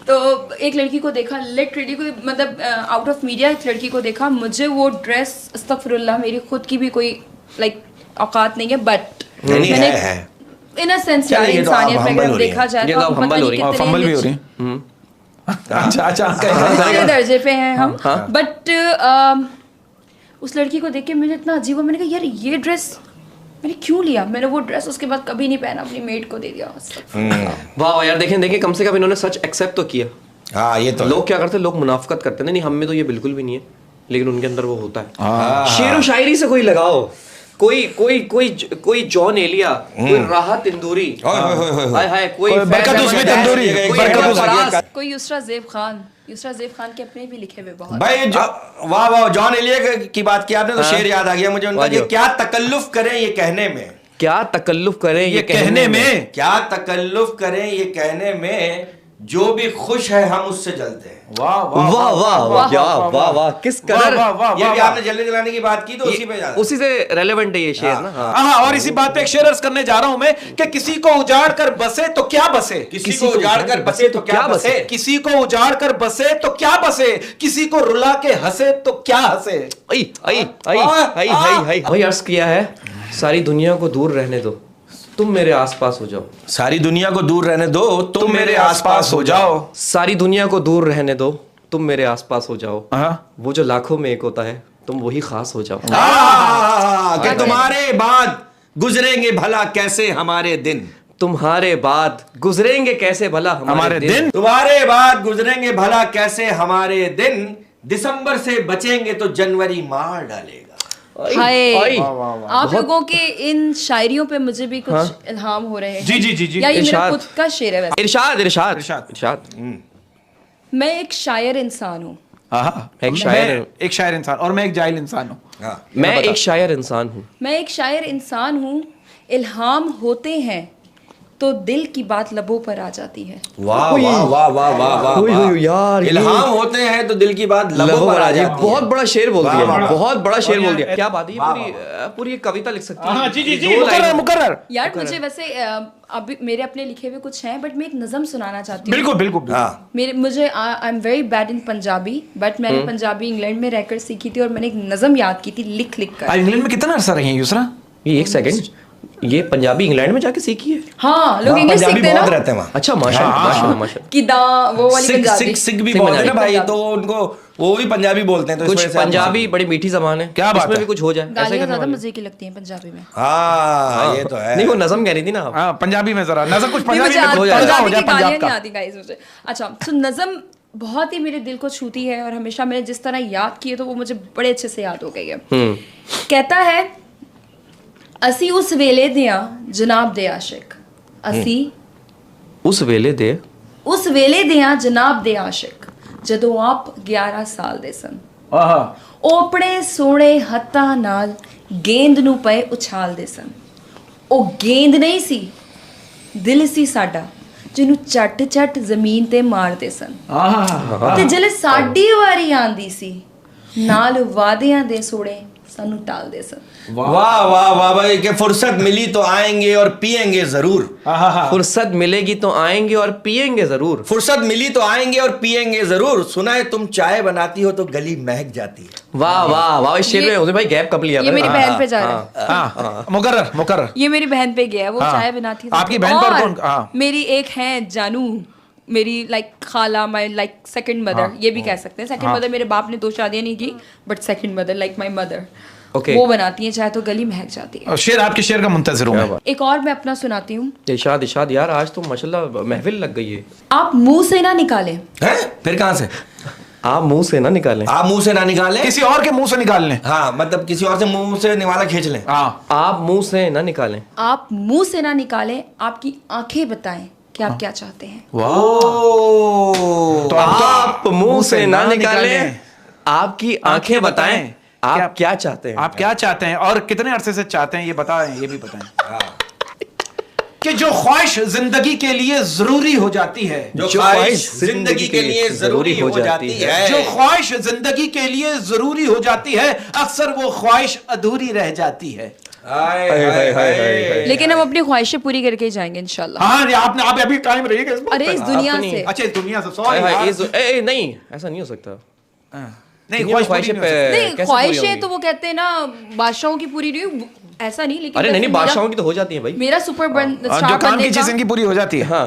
तो एक लड़की को देखा, लिटरली कोई मतलब आउट ऑफ मीडिया, एक लड़की को देखा, मुझे वो ड्रेस, अस्तगफिरुल्लाह, मेरी खुद की भी कोई लाइक औकात नहीं है, बट नहीं है। इन अ सेंस चलिए, यार ये तो आप इंसानियत में humble अगर हो रही देखा हैं। जाए ये तो तो आप हम पता humble हो नहीं रही और कितने फंबल भी हो rich- रही। अच्छा कितने दर्जे पे हैं हम, बट उस लड़की को देख के मुझे इतना अजीब हुआ, मैंने कहा यार ये ड्रेस मैंने क्यों लिया? मैंने वो ड्रेस उसके बाद कभी नहीं पहना, अपनी मेड को दे दिया। वाह यार, देखें देखें, कम से कम इन्होंने सच एक्सेप्ट तो किया। हाँ ये तो लोग क्या करते हैं, लोग मुनाफकत करते हैं, नहीं हम में तो ये बिल्कुल भी नहीं है, लेकिन उनके अंदर वो होता है। शेर व शायरी से कोई लगाओ, कोई जॉन एलिया, कोई राहत इंदूरी, हाय हाय, कोई बरकत उसमें तंदूरी, कोई बरकत अहमद उसमें। फराज। कोई युसरा ज़ेब खान के अपने भी लिखे हुए बहुत। भाई वाह वाह, जॉन एलिया की बात की आपने तो शेर याद आ गया मुझे उनका, कि क्या तकल्लुफ करें ये कहने में, क्या तकल्लुफ करें ये कहने में। क्या तकल्लुफ करें ये कहने में, जो भी खुश है हम उससे जलते हैं। वाह वाह वाह वाह वाह वाह, किस कदर ये भी आपने जलने जलाने की बात की तो उसी पे जाना। उसी से रेलेवेंट है ये शेर ना। हाँ। हाँ और इसी बात पे एक शेर अर्ज करने जा रहा हूं मैं कि किसी को उजाड़ कर बसे तो क्या बसे, किसी को उजाड़ कर बसे तो क्या बसे, किसी को उजाड़ कर बसे तो क्या बसे, किसी को रुला के हंसे तो क्या हंसे। आई आई आई आई आई आई भाई, अर्ज किया है सारी दुनिया को दूर रहने दो, तुम मेरे आसपास हो जाओ। सारी दुनिया को दूर रहने दो, तुम मेरे आसपास हो जाओ। सारी दुनिया को दूर रहने दो, तुम मेरे आसपास हो जाओ। हाँ। वो जो लाखों में एक होता है, तुम वही खास हो जाओ। कि तुम्हारे बाद गुजरेंगे भला कैसे हमारे दिन, तुम्हारे बाद गुजरेंगे कैसे भला हमारे दिन। तुम्हारे बाद गुजरेंगे भला कैसे हमारे दिन, दिसंबर से बचेंगे तो जनवरी मार डालेगा। हाय, आप लोगों के इन शायरियों पे मुझे भी कुछ इल्हाम हो रहे हैं। जी। या ये मेरा इरशाद। खुद का शेर है वैसे। इरशाद इरशाद इरशाद। इरशाद। मैं एक शायर इंसान हूँ। एक शायर, एक शायर इंसान और मैं एक जाहिल इंसान हूँ। मैं एक शायर इंसान हूँ। मैं एक शायर इंसान हूँ, इल्हाम होते हैं तो दिल की बात लबों पर आ जाती है। वाह वाह वाह वाह वाह वाह यार, इल्हाम होते हैं तो दिल की बात लबों पर आ जाती है। बहुत बड़ा शेर बोल दिया, वाह, वाह। बहुत बड़ा शेर बोल दिया। क्या बात है, ये पूरी एक कविता लिख सकती है। जी जी जी, मुकर्रर। यार मुझे वैसे अभी मेरे अपने लिखे हुए कुछ हैं, बट मैं एक नज़म सुनाना चाहती हूँ। बिल्कुल बिल्कुल। मुझे I am very bad in Punjabi, but मैंने पंजाबी इंग्लैंड में रहकर सीखी थी और मैंने एक नज़म याद की थी लिख कर। इंग्लैंड में कितना अरसा रही है युसरा? ये एक सेकंड, ये पंजाबी इंग्लैंड में जाके सीखी है? हाँ, लोग इंग्लिश पंजाबी सीखते हैं बहुत ना। रहते हैं वहाँ। अच्छा, माशाल्लाह माशाल्लाह माशाल्लाह। कि वो वाली पंजाबी। सिख भी बहुत है ना भाई, तो उनको वो भी पंजाबी बोलते हैं, तो इस कुछ वजह से पंजाबी बड़ी मीठी जबान है, क्या बात इसमें है? भी कुछ हो जाए। गालियाँ ज्यादा मजे की लगती हैं पंजाबी में। हाँ ये तो है। नहीं, वो नज़म कह रही थी ना। हाँ, पंजाबी में जरा नजर कुछ नहीं, पंजाबी मुझे में हो जाए, पंजाबी हो जाए की गालियाँ पंजाब नहीं का। आती गाइस मुझे। अच्छा, तो नज़म बहुत ही मेरे दिल को छूती है और हमेशा मैंने जिस तरह याद की है तो वो मुझे बड़े अच्छे से याद हो गई है। कहता है, असी उस वेले दियां जनाब दे आशिक, असी उस वेले दे उस वेले दियां जनाब दे आशिक, जदों आप 11 साल दे सन। ਉਹ ਆਪਣੇ ਸੋਹਣੇ ਹੱਥਾਂ ਨਾਲ ਗੇਂਦ ਨੂੰ ਪਏ ਉਛਾਲਦੇ ਸਨ। ਉਹ ਗੇਂਦ ਨਹੀਂ ਸੀ, ਦਿਲ ਸੀ ਸਾਡਾ, ਜਿਹਨੂੰ ਝੱਟ ਝੱਟ ਜ਼ਮੀਨ ਤੇ ਮਾਰਦੇ ਸਨ। ਤੇ ਜਦੋਂ ਸਾਡੀ ਵਾਰੀ ਆਂਦੀ ਸੀ, ਨਾਲ ਵਾਅਦਿਆਂ ਦੇ ਸੋੜੇ ਸਾਨੂੰ ਟਾਲਦੇ ਸਨ। वाह वाह वाह भाई, कि फुर्सत मिली तो आएंगे और पिएंगे जरूर। फुर्सत मिलेगी तो आएंगे और पिएंगे जरूर। फुर्सत मिली तो आएंगे और पिएंगे जरूर। सुना है तुम चाय बनाती हो तो गली महक जाती है। वाह वाह वाह, इस शेर में उसे भाई गैप कब लिया? ये मेरी बहन पे जा रहा है। मुकर्रर मुकर्रर। ये मेरी बहन पे गया, वो चाय बनाती थी। आपकी बहन पर और कौन? हाँ। मेरी एक है जानू, मेरी लाइक खाला, माई लाइक सेकंड मदर, ये भी कह सकते हैं। सेकंड मदर, मेरे बाप ने 2 शादियां नहीं की, but second mother like my mother, वो बनाती है चाय तो गली महक जाती है। शेर आपके शेर का मुंतज़िर हूं। एक और मैं अपना सुनाती हूँ। इरशाद इरशाद, यार आज तो माशाल्लाह महफिल लग गई है। आप मुंह से ना निकालें। हैं? फिर कहाँ से? आप मुंह से ना निकालें। आप मुंह से ना निकालें, किसी और के मुंह से निकाल लें। हाँ मतलब किसी और से मुंह से निवाला खींच लें। हाँ, आप मुंह से ना निकालें। आप मुंह से ना निकालें, आपकी आंखें बताएं कि आप क्या चाहते हैं। तो आप मुंह से ना निकालें, आपकी आंखें बताएं आप क्या चाहते हैं। आप क्या चाहते हैं और कितने अरसे से चाहते हैं, ये बताएं, ये भी बताएं। कि जो ख्वाहिश जिंदगी के लिए जरूरी हो जाती है, जो ख्वाहिश जिंदगी के लिए जरूरी हो जाती है, जो ख्वाहिश जिंदगी के लिए जरूरी हो जाती है, अक्सर वो ख्वाहिश अधूरी रह जाती है। लेकिन हम अपनी ख्वाहिशें पूरी करके ही जाएंगे इंशाल्लाह। हाँ, आपने आप अभी टाइम रहिएगा इस बात अरे पे। इस दुनिया नहीं। से, अच्छा, इस दुनिया से सॉरी। नहीं, ऐसा नहीं हो सकता। नहीं, ख्वाहिशें नहीं, ख्वाहिशें तो वो कहते हैं ना बादशाहों की पूरी नहीं, ऐसा नहीं। लेकिन अरे नहीं, बादशाहों की तो हो जाती है भाई। मेरा सुपर स्टार जो काम बनने की चीज का, इनकी पूरी हो जाती है। हाँ।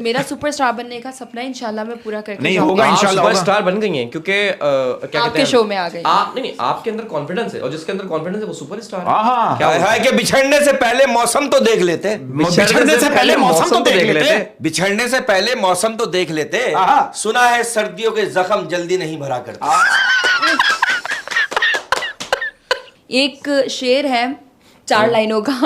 मेरा सुपर स्टार बनने का सपना इंशाल्लाह मैं पूरा करके नहीं जाऊंगी। होगा आप इंशाल्लाह सुपर होगा। स्टार बन गई हैं क्योंकि क्या कहते आपके हैं, शो में आ गई। आप नहीं, आपके अंदर कॉन्फिडेंस है और जिसके अंदर कॉन्फिडेंस है वो सुपर स्टार है। हाँ, क्या है कि बिछड़ने से पहले मौसम तो देख लेते। बिछड़ने से पहले मौसम तो देख लेते। बिछड़ने से पहले मौसम तो देख लेते। सुना है सर्दियों के जख्म जल्दी नहीं भरा करते। एक शेर है 4 लाइनों का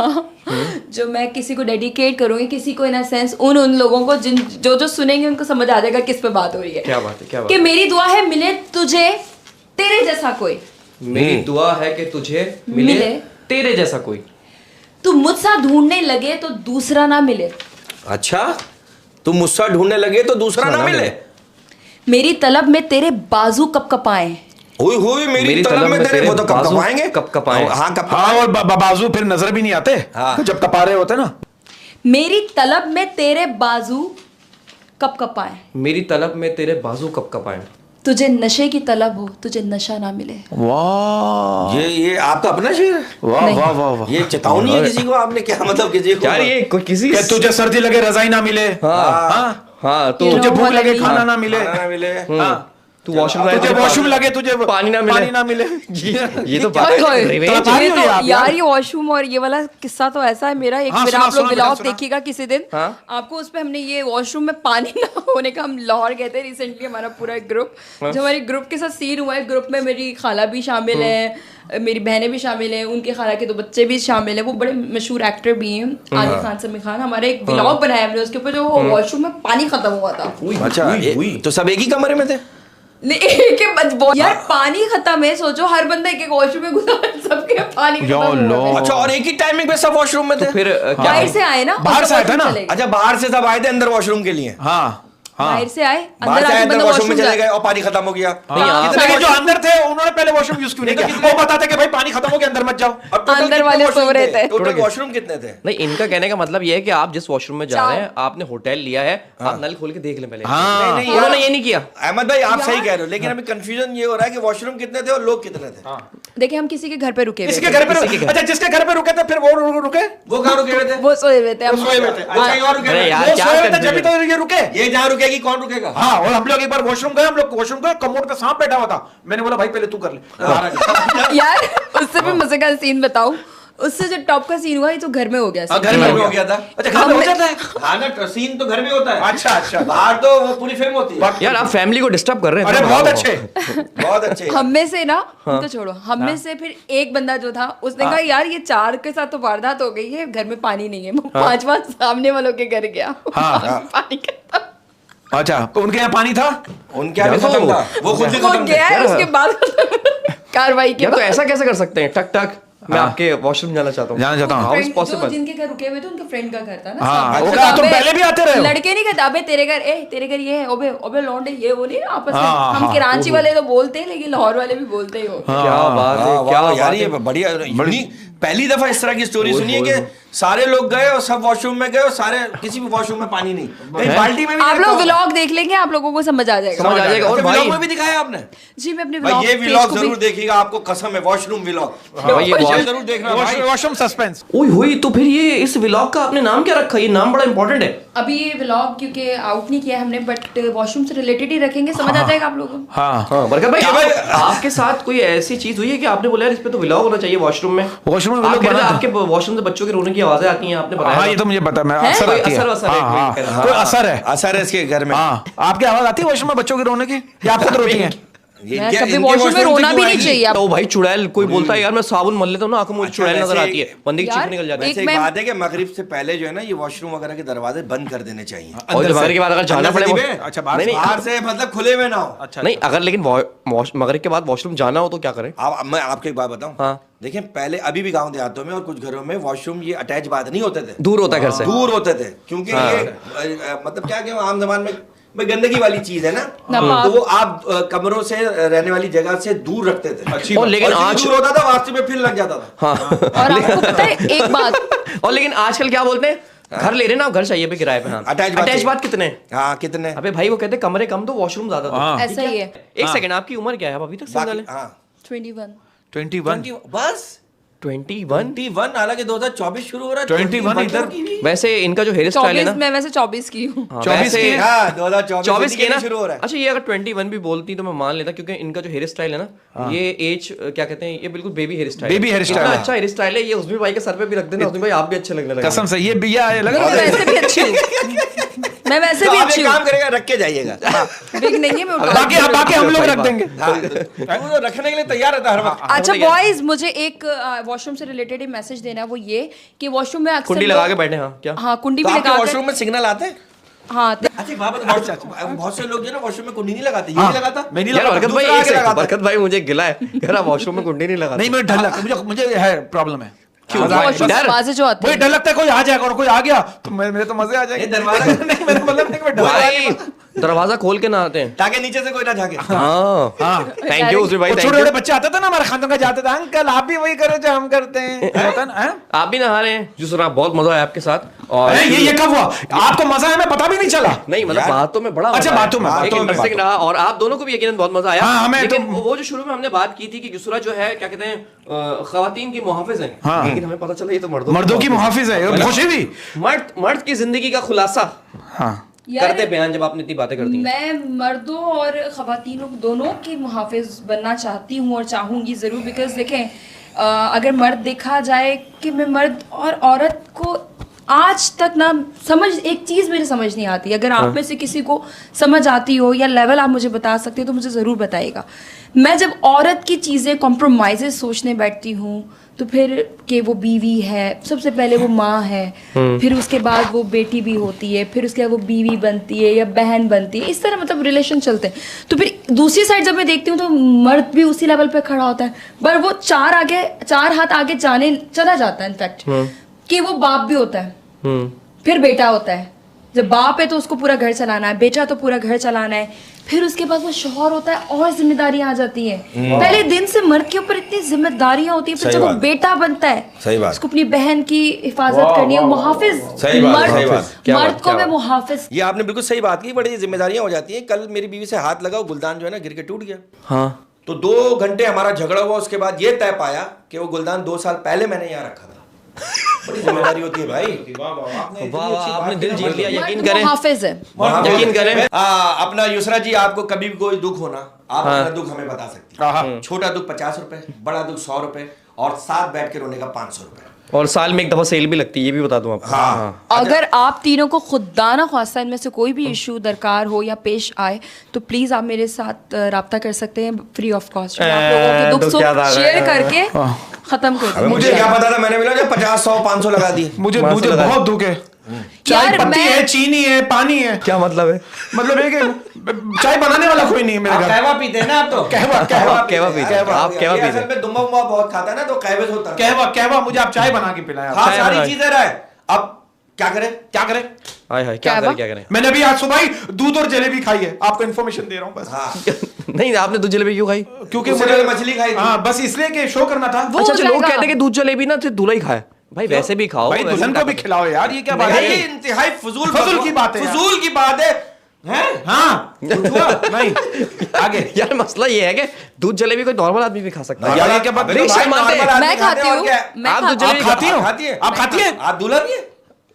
जो मैं किसी को डेडिकेट करूंगी, किसी को इन अ सेंस उन लोगों को जिन जो सुनेंगे उनको समझ आ जाएगा किस पे बात हो रही है। क्या बात है, क्या बात कि मेरी दुआ है मिले तुझे तेरे जैसा कोई, मेरी दुआ है कि तुझे मिले तेरे जैसा कोई, तू मुझसा ढूंढने लगे तो दूसरा ना मिले। अच्छा, तुम मुझसा ढूंढने लगे तो दूसरा ना मिले। मेरी तलब में तेरे बाजू कपकपाएं। हुई हुई मेरी तलब में तेरे, वो तो कब कपाएंगे। हाँ, हाँ, और बाजू फिर नजर भी नहीं आते। हाँ। जब कपा रहे होते ना। मेरी तलब में तेरे बाजू कपकपाएं। मेरी तलब में तेरे बाजू कपकपाएं। तुझे नशे की तलब हो, तुझे नशा ना मिले। वाह, ये आपका अपना शेर है? वाह वाह वाह वाह। ये चेतावनी है किसी को? आपने क्या मतलब किसी को? यार ये किसी कि तुझे सर्दी लगे रजाई ना मिले। हाँ, तो तुझे भूख लगे खाना ना मिले। खाना ना मिले। हाँ। तू वॉशरूम तुझे वॉशरूम लगे, तुझे पानी ना मिले। ये तो बात है। यार ये वॉशरूम और ये वाला किस्सा तो ऐसा है मेरा एक, मेरा आप लोग ब्लॉग देखिएगा किसी दिन। आपको उस पे हमने ये वॉशरूम में पानी ना होने का, हम लाहौर गए थे रिसेंटली, हमारा पूरा ग्रुप, जो हमारे ग्रुप के साथ सीन हुआ है। ग्रुप में मेरी खाला भी शामिल है, मेरी बहनें भी शामिल हैं, उनके खाला के 2 बच्चे भी शामिल हैं, वो बड़े मशहूर एक्टर भी हैं, आदिल खान, समीर खान। हमारे एक ब्लॉग बनाया हमने उसके ऊपर, जो वॉशरूम में पानी खत्म हुआ था। अच्छा, तो सब एक ही कमरे में थे? यार पानी खत्म है, सोचो हर बंदा एक वॉशरूम में घुसा, सबके पानी खत्म हो गया। अच्छा, और एक ही टाइमिंग पे सब वॉशरूम में थे? फिर बाहर से आए ना, बाहर से आए थे ना? अच्छा, बाहर से सब आए थे अंदर वॉशरूम के लिए? हाँ बाहर से आए, बाहर से आए, अंदर वॉशरूम में चले जाए। गए और पानी खत्म हो गया। लेकिन जो अंदर थे उन्होंने पहले वॉशरूम यूज क्यों नहीं किया? वो बताते कि भाई पानी खत्म हो गया, अंदर मत जाओ। अंदर वाले सो रहे थे। टोटल वॉशरूम कितने थे? नहीं, इनका कहने का मतलब ये है कि आप जिस वॉशरूम में जा रहे हैं, आपने होटल लिया है, आप नल खोल के देख लें पहले। नहीं, उन्होंने ये नहीं किया। अहमद भाई आप सही कह रहे हो, लेकिन अभी कंफ्यूजन ये हो रहा है कि वॉशरूम कितने थे और लोग कितने थे। देखिए हम किसी के घर पे रुके हुए इसके थे। घर पे अच्छा, जिसके घर पे रुके थे फिर वो रुके, वो कहाँ रुके हुए थे? वो सोए हुए थे। वो सोए हुए थे। अच्छा, कहीं और रुके अरे हुए थे? यार, वो क्या सोए हुए थे confusion जब तो ये रुके। ये जहाँ रुकेगी कौन रुकेगा? हाँ, और हम लोग एक बार वॉशरूम गए, हम लोग वॉशरूम गए, कमोड पे सांप बैठा हुआ था। मैंने बोला भाई पहले तू कर ले। यार उससे भी मजे का सीन बताऊं, उससे जो टॉप का सीन हुआ ये तो घर में हो गया। घर में हो गया था? अच्छा, घर में हो जाता है? हाँ ना, सीन तो घर में होता है। अच्छा, बाहर तो वो पूरी फिल्म होती है। यार आप फैमिली को डिस्टर्ब कर रहे हैं। अरे बहुत अच्छे। बहुत अच्छे। हम में से ना, उनको छोड़ो, हम में से फिर एक बंदा जो था उसने कहा यार ये 4 के साथ तो वारदात हो गई है, घर में पानी नहीं है। वो 5वां सामने वालों के घर गया, पानी खत्म। अच्छा, तो उनके यहाँ पानी था? उनके यहाँ भी खत्म था, वो खुद भी वो खत्म गया है, थे। उसके बाद कार्रवाई के यार तो बाद। ऐसा कैसे कर सकते हैं? टक टक, मैं आपके वॉशरूम जाना चाहता हूँ। जाना चाहता हूँ। How is जो possible? जिनके घर रुके हुए थे उनके फ्रेंड का घर था ना। हाँ, सामने। वो तो कहा, तुम अबे, पहले भी आते रहे हो। लड़के नहीं कहते अबे तेरे घर, तेरे घर ये है, ओबे ओबे लौंडे, ये वो नहीं ना आपस में। हाँ, हम हाँ, कराची वाले तो बोलते हैं, लेकिन लाहौर वाले भी बोलते ही हो। क्या बात है, वाह, क्या वाह, बात यार ये है। बढ़िया पहली दफा इस तरह की स्टोरी सुनी है कि सारे लोग गए और सब वॉशरूम में गए और सारे किसी भी वॉशरूम में पानी नहीं, कहीं बाल्टी में भी आप नहीं लोग रखा व्लॉग देख लेंगे, आप लोगों को समझ आ जाएगा। समझ आ जाएगा। और अच्छा, भाई व्लॉग में भी दिखाया आपने? जी मैं अपने भाई ये पेज व्लॉग को भी- जरूर देखिएगा, आपको कसम है, वॉशरूम व्लॉग भाई ये ये बहुत- जरूर देखना भाई। Washroom suspense. ओए हुई, तो फिर ये इस व्लॉग का आपने नाम क्या रखा? ये नाम बड़ा इंपॉर्टेंट है। अभी ये व्लॉग क्योंकि आउट नहीं किया हमने, बट वॉशरूम से रिलेटेड ही रखेंगे, समझ आ जाएगा आप लोगों को। हाँ, बरकत भाई, कि भाई- आपके साथ कोई ऐसी चीज हुई है कि आपने बोला यार इस पे तो व्लॉग होना चाहिए वॉशरूम में? वॉशरूम में आप व्लॉग कह रहे थे बना था। आपके वॉशरूम से बच्चों के रोने की आवाजें आती हैं, आपने बताया। हाँ, ये तो मुझे पता, मैं है? अक्सर कोई आती है। असर वसर है, हाँ, कोई- हाँ, कोई असर है। असर है इसके घर में। हाँ, आपकी आवाज आती है वॉशरूम में बच्चों के रोने की, या आपको तो रोती है? मैं क्या कभी इनके वॉशरूम में वॉशरूम रोना से भी क्यों नहीं आएगी? चाहिए। तो भाई चुड़ैल कोई बोलता है यार मैं साबुन मल लेता हूँ ना, आंखों में अच्छा, चुड़ैल नजर वैसे- आती है, बंदे की यार, चीख निकल जाती है। एक वैसे एक मैं- बात है कि मगरिब से पहले जो है ना ये वॉशरूम वगैरह के दरवाजे बंद कर देने चाहिए। और जब मगरिब के बाद अगर जाना अंदर से पड़े दिबे? अच्छा, बाहर नहीं, से- नहीं, बाहर से मतलब खुले में ना हो। अच्छा, नहीं, अगर लेकिन मगरिब के बाद वॉशरूम जाना हो तो क्या करें? मैं आपको एक बात बताऊं। हाँ। देखिए पहले अभी भी गांव देहातों में और कुछ घरों में वॉशरूम ये अटैच बात नहीं होते थे, दूर होता है घर से। दूर होते थे, क्योंकि ये मतलब क्या कि आम जमान में भाई गंदगी वाली चीज है ना, तो वो आप कमरों से रहने वाली जगह से दूर रखते थे। और लेकिन और आज दूर होता था वास्तव में फिर लग जाता था। हाँ और आपको पता है एक बात, और लेकिन आजकल क्या बोलते हैं, घर ले रहे ना, घर चाहिए पे किराए पे। हाँ, अटैच बात कितने? हाँ कितने? अबे भाई वो कहते हैं कमरे कम तो वॉशरूम ज्यादा दो। हाँ। ऐसा ही है। एक सेकंड, आपकी उम्र क्या है? आप अभी तक सिंगल है? हाँ 21 21। बस 21। 21, हालांकि 2024 शुरू हो रहा है। 21 इधर की भी। वैसे इनका जो हेयर स्टाइल है 24, ना, मैं वैसे 24 की हूँ। हाँ, 24 वैसे- की है? हाँ 2024 24 के ना शुरू हो रहा है। अच्छा, ये अगर 21 भी बोलती तो मैं मान लेता, क्योंकि इनका जो हेयर स्टाइल है ना, ये एज क्या कहते हैं, ये बिल्कुल baby hair style. Baby hair style इतना है। अच्छा हेयर स्टाइल है ये। उसमें भाई के सर पे भी रख देना, उसमें भाई आप भी अच्छे लगने लगे। कसम से ये बिया है, लग मैं रहा है। वैसे भी अच्छी हूँ, मैं वैसे तो भी आप अच्छी एक हूँ। काम करेगा, रख के जाइएगा। बिग नहीं है, मैं उठा बाकी हम लोग रख देंगे। वो तो रखने के लिए तैयार रहता है हर वक्त। अच्छा बॉयज, मुझे एक वॉशरूम से रिलेटेड एक मैसेज देना है, वो ये कि वॉशरूम में अक्सर कुंडी लगा के बैठे। हाँ क्या? हाँ कुंडी तो भी आपके लगा वॉशरूम में सिग्नल आते हैं? हाँ अच्छा एक बात बताओ, बहुत से लोग जो है ना वॉशरूम में कुंडी नहीं लगाते, ये नहीं लगाता? मैं नहीं यार लगा। बरकत भाई, दूसरा एक आके सेकंड, लगाता है। बरकत भाई मुझे गिला है, कह रहा वॉशरूम में कुंडी नहीं लगा। नहीं, मुझे डर लगता है, मुझे है प्रॉब्लम है। क्यों? वॉशरूम डर? आवाजें जो आती मुझे है। डर लगता है कोई आ जाएगा, और कोई आ गया तो मेरे तो मजे आ जाएंगे। दरवाजा नहीं, मेरा मतलब नहीं कि मैं डर भाई दरवाजा खोल के ना आते हैं। ताकि नीचे से कोई ना झाके। हाँ हाँ, थैंक यू उसी भाई, वो थैंक छोटे यू। छोटे बच्चे आते थे ना हमारे खानों का, जाते थे अंकल आप भी वही करो जो हम करते हैं, होता है ना, हैं? आप भी नहा रहे हैं जो सुना, बहुत मजा आया आपके साथ। और अरे ये कब हुआ? आपको मजा है, मैं पता भी नहीं चला। नहीं मतलब यार, बातों में बड़ा अच्छा, मजा आया। बातों में, एक बातों में, इंटरेस्टिंग बातों रहा, और आप दोनों को भी यकीनन बहुत मजा आया। हाँ, हमें लेकिन तो- वो जो शुरू में हमने बात की थी कि युसरा जो है क्या कहते हैं खवातीन की मुहाफिज है, हाँ। लेकिन हमें पता चला ये तो मर्दों की मुहाफिज है, और खुशी भी। मर्द की जिंदगी का खुलासा हाँ, यार, करते बयान जब आपने इतनी बातें करती हैं। मैं मर्दों और खवातीनों दोनों की मुहाफिज बनना चाहती हूँ और चाहूंगी जरूर, बिकॉज देखें अगर मर्द देखा जाए कि मैं मर्द और औरत को आज तक ना समझ, एक चीज़ मुझे समझ नहीं आती। अगर आप में से किसी को समझ आती हो या लेवल आप मुझे बता सकते हो तो मुझे ज़रूर बताइएगा। मैं जब औरत की चीज़ें कॉम्प्रोमाइज़ सोचने बैठती हूँ तो फिर कि वो बीवी है, सबसे पहले वो माँ है, फिर उसके बाद वो बेटी भी होती है, फिर उसके बाद वो बीवी बनती है या बहन बनती है, इस तरह मतलब रिलेशन चलते हैं। तो फिर दूसरी साइड जब मैं देखती हूँ तो मर्द भी उसी लेवल पे खड़ा होता है, पर वो 4 हाथ आगे चला जाता है इनफैक्ट, कि वो बाप भी होता है, फिर बेटा होता है। जब बाप है तो उसको पूरा घर चलाना है, बेटा तो पूरा घर चलाना है, फिर उसके बाद वो शौहर होता है और जिम्मेदारियां आ जाती हैं। पहले दिन से मर्द के ऊपर इतनी जिम्मेदारियां होती है, फिर जब वो बेटा बनता है, सही बात, उसको अपनी बहन की हिफाजत करनी है, मुहाफिज, मर्द को मैं मुहाफिज। ये आपने बिल्कुल सही बात की, बड़ी जिम्मेदारियां हो जाती हैं। कल मेरी बीवी से हाथ लगा, गुलदान जो है ना गिर के टूट गया। हाँ, तो 2 घंटे हमारा झगड़ा हुआ, उसके बाद ये तय पाया कि वो गुलदान 2 साल पहले मैंने यहाँ रखा था। बड़ी जिम्मेदारी होती है भाई। वाह, आपने दिल जीत लिया, यकीन करें, मुहाफिज है, यकीन करें। अपना युसरा जी, आपको कभी भी कोई दुख होना, आप अपना दुख हमें बता सकती हैं। छोटा दुख 50 रुपए, बड़ा दुख 100 रुपए, और साथ बैठ के रोने का 500 रुपए। और साल में एक दफा सेल भी लगती है, ये भी बता दूं आपको। हाँ। अगर आप तीनों को खुदा ना ख्वास्ता इनमें से कोई भी इशू दरकार हो या पेश आए तो प्लीज आप मेरे साथ राब्ता कर सकते हैं फ्री ऑफ कॉस्ट। आप लोगों के दुख सुख शेयर करके खत्म कर दें। मुझे क्या पता था, मैंने मिला 50, 100, 500 लगा दी। मुझे बहुत दुख है। चाय पत्ती है, चीनी है, पानी है। क्या मतलब है? मतलब है कि चाय बनाने वाला कोई नहीं है मेरे घर। कहवा पीते हैं ना आप तो? कहवा पीते हैं। आप कहवा पीते असल में दुम्बा बहुत खाता है ना, तो कहवे से होता है। कहवा मुझे आप चाय बना के पिलाएं। हाँ, सारी चीजें रहे। अब क्या करें? हाय क्या करें? मैंने अभी आज सुबह ही दूध और जलेबी खाई है, आपको इन्फॉर्मेशन दे रहा हूँ बस। हाँ। नहीं, आपने दूध जलेबी क्यों खाई? क्योंकि मुझे मछली खाई थी। हाँ, बस इसलिए कि शो करना था। अच्छा, लोग कहते हैं कि दूध जलेबी ना सिर्फ दूल्हा ही खाए। भाई वैसे भी खाओ, भाई दुल्हन को भी खिलाओ यार, ये क्या बात है? ये इंतहाई फजूल की बात है, फजूल की बात है। हाँ, नहीं आगे यार मसला ये है कि दूध जलेबी कोई नॉर्मल आदमी भी खा सकता है। यार ये क्या बात? मैं खाती हूँ। आप दूध जलेबी खाती हो? आप खाती है? आप दुल्हन है?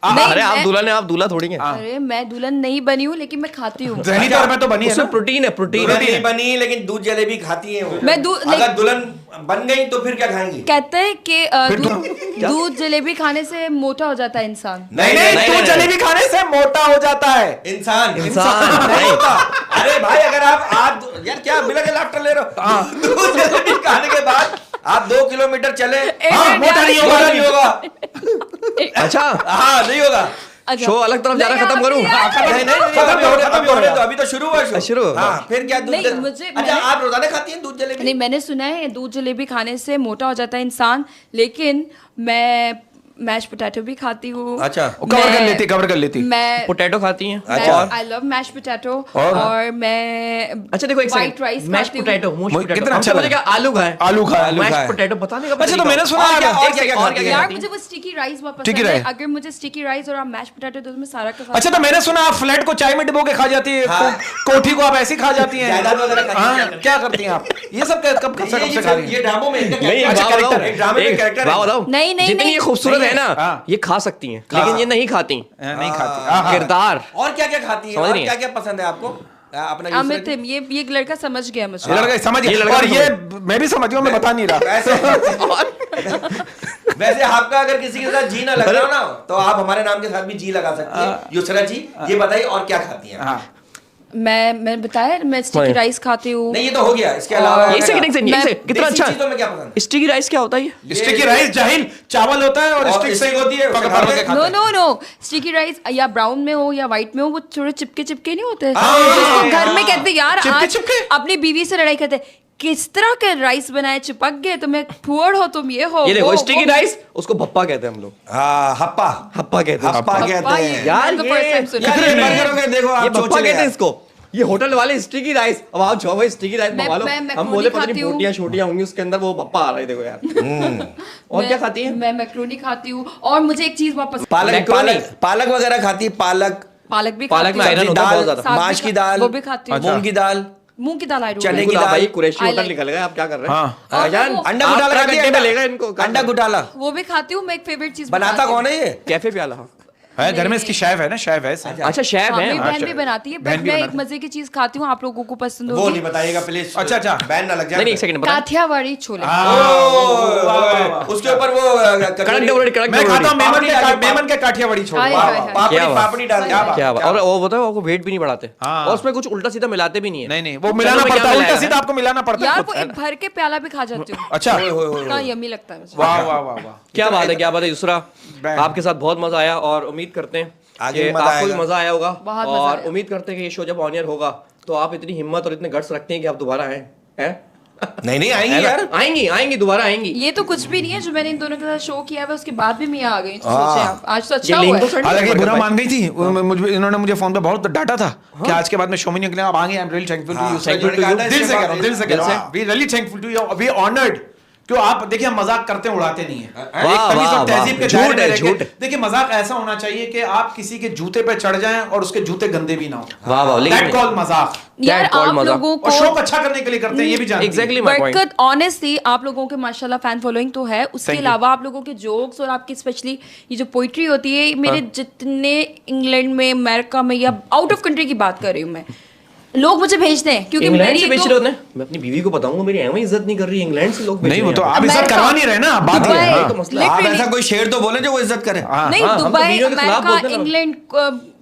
अरे आप दुल्हन है, आप दूल्हा थोड़ी है। अरे मैं दुल्हन नहीं बनी हूँ, लेकिन मैं खाती हूँ। ज़हनी तौर पे तो बनी है ना? प्रोटीन है, प्रोटीन नहीं बनी, लेकिन दूध जलेबी खाती है वो। मैं अगर दुल्हन बन गई तो फिर क्या खाएंगी? कहते हैं कि दूध जलेबी खाने से मोटा हो जाता है इंसान। नहीं, दूध जलेबी खाने से मोटा हो जाता है इंसान नहीं होता। अरे भाई, अगर आप यार क्या बिना के लाफ्टर ले रहे हो? दूध जलेबी खाने के बाद आप 2 किलोमीटर चले, मोटा नहीं होगा। अच्छा, हाँ, नहीं होगा। शो अलग तरफ जाना खत्म करूं? खत्म, अभी तो शुरू हुआ शुरू। हाँ, फिर क्या दूध? अच्छा, आप रोजाना खाती हैं दूध जलेबी? नहीं, मैंने सुना है दूध जलेबी खाने से मोटा हो जाता है इंसान, लेकिन मैं मैश पोटैटो भी खाती हूँ। अच्छा, कवर कर लेती। मैं पोटैटो खाती हैं? I love mash potato. और मैं अच्छा देखो, एक व्हाइट राइस मैश पोटैटो कितना अच्छा लगा। आलू खाए, मैश पोटैटो बताने का। अच्छा, तो मैंने सुना यार मुझे वो स्टिकी राइस बहुत पसंद है। अगर मुझे स्टिकी राइस और आप मैश पोटैटो दो तो मैं सारा का। अच्छा, तो मैंने सुना आप फ्लैट को चाय में डिबो के खा जाती है, कोठी को आप ऐसी खा जाती हैं। क्या करती हैं आप? ये सब कब खा रही हैं? ये ड्रामों में नहीं, जितनी ये खूबसूरत है ना, ये खा सकती हैं, लेकिन ये नहीं खाती। किरदार और क्या खाती है? क्या क्या पसंद है आपको? अपना अमित, ये लड़का समझ गया मुझे। लड़का समझ गया, और ये मैं भी समझ गया, मैं बता नहीं रहा। वैसे आपका अगर किसी के साथ जी ना लग रहा हो ना, तो आप हमारे नाम के साथ भी जी लगा सकती हैं। युसरा जी, ये बताइए और क्या खाती हैं? मैं बताया, मैं स्टिकी राइस खाती हूँ। नहीं, ये तो हो गया, इसके अलावा कितना अच्छा चीजों में क्या पसंद? स्टिकी राइस क्या होता है? स्टिकी राइस जाहिल चावल होता है, और स्टिक से होती है। नो, स्टिकी राइस या ब्राउन में हो या व्हाइट में हो, वो थोड़े चिपके नहीं होते जिसको घर में कहते यार आज अपनी बीवी से लड़ाई करते, किस तरह के राइस बनाए, चिपक गए, तुम्हें फुअड़ हो, तुम ये हो। ये देखो स्टिकी राइस, उसको भप्पा कहते हैं हम लोग। हप्पा कहते हैं यार। देखो ये भप्पा कहते हैं इसको। ये होटल वाले स्टिकी राइस, अब आप जो भाई स्टिकी राइस मंगा लो, हम बोले पता नहीं बोटियां छोटियां होंगी उसके अंदर, वो भप्पा आ रहा है। देखो यार। और क्या खाती है? मैं मैक्रोनी खाती हूँ, और मुझे एक चीज वापस पालक वगैरह खाती है? पालक भी, पालक में आयरन होता है बहुत ज्यादा। माश की दाल वो भी खाती हूँ। मूंग की दाल, चने की दाल। भाई कुरैशी होटल निकल गया, आप क्या कर रहे हैं? जान अंडा घुटाला खाती है? मिलेगा इनको अंडा घुटाला वो भी खाती हूँ मैं। एक फेवरेट चीज बनाता कौन है ये? कैफे प्याला। है घर में इसकी शेफ है ना, शेफ है। अच्छा शेफ है। मेरी बहन भी बनाती है, बहन बट भी मैं एक बनाती मजे की चीज खाती हूँ, आप लोगों को पसंद वो होगी। नहीं बताइएगा प्लीज। अच्छा, अच्छा। बैन ना लग जाए। नहीं एक सेकंड बता। काठियावाड़ी छोले। उसके ऊपर वो कड़क डबल कड़क मैं खाता हूँ पापड़ी मेमन के काठियावाड़ी छोले। हाय, हाय, हाय। पापड़ी क्या बात। पापड़ी डाल दिया। क्या बात। और वो बताओ आपको वेट भी नहीं बढ़ाते हाँ। और उसमें कुछ उल्टा सीधा मिलाते भी नहीं है। नहीं वो मिलाना में क्या पड़ता है, उल्टा मिलाया सीधा है? आपको मिलाना पड़ता है। यार वो एक भर के प्याला भी खा जाती हूँ। अच्छा, हाँ यम्मी लगता है मुझे। वाह वाह वाह वाह। क्या बात है, क्या बात है यूसरा, आपके साथ बहुत मजा आया और उम्मीद करते हैं आगे कि भी मजा आपको भी आएगा। मजा आया होगा। बहुत मजा और आया। उम्मीद करते हैं कि ये शो जब ऑन एयर होगा तो आप इतनी हिम्मत और इतने गट्स रखते हैं कि आप दोबारा आए हैं। नहीं आएंगे यार। आएंगी दोबारा आएंगी। ये तो कुछ भी नहीं है, जो मैंने इन दोनों के साथ शो किया है उसके बाद भी मैं आ गई। तो सोचे आप, आज तो अच्छा ये हुआ लिंक तो है। सेंड हालांकि कर बुरा भाई। मान गई थी इन्होंने मुझे फोन पे बहुत डांटा था कि आज के बाद में शो में नहीं निकले, आप आएंगे। I am really thankful to you, thankful to you। दिल से कह रहा हूं, दिल से कह रहा हूं, we really thankful to you, we honoured. क्यों आप देखिए, हम मजाक करते हैं, उड़ाते नहीं है। एक तमीज और तहजीब के दायरे में रह के देखिए, मजाक ऐसा होना चाहिए कि आप किसी के जूते पे चढ़ जाएं और उसके जूते गंदे भी ना हो। वाह वाह, लेकिन दैट कॉल मजाक। यार That called आप मजाक। लोगों और शो को को अच्छा करने के लिए करते हैं, ये भी जानते हैं। Exactly my point. बरकत, ऑनेस्टली आप लोगों के माशाल्लाह फैन फॉलोइंग तो है, उसके Thank you. अलावा आप लोगों के जोक्स और आपकी स्पेशली ये जो पोइट्री होती है, मेरे जितने इंग्लैंड में, अमेरिका में या आउट ऑफ कंट्री की बात कर रही हूँ मैं, लोग मुझे भेजते हैं क्योंकि इंग्लैंड मेरी से एक बेच तो- रहे होते हैं। मैं अपनी बीवी को बताऊंगा मेरी एवं इज्जत नहीं कर रही है, इंग्लैंड से लोग भेज नहीं, रहे वो तो हैं। आप इज्जत अमेरिका, करवा नहीं रहे ना, बात ये है। दुबई, हाँ। आप literally- ऐसा कोई शेर तो बोले जो वो इज्जत करे। नहीं, हाँ, हम तो दुबई, वीडियो के खिलाफ अमेरिका, बोलते हैं ना। इंग्लैंड,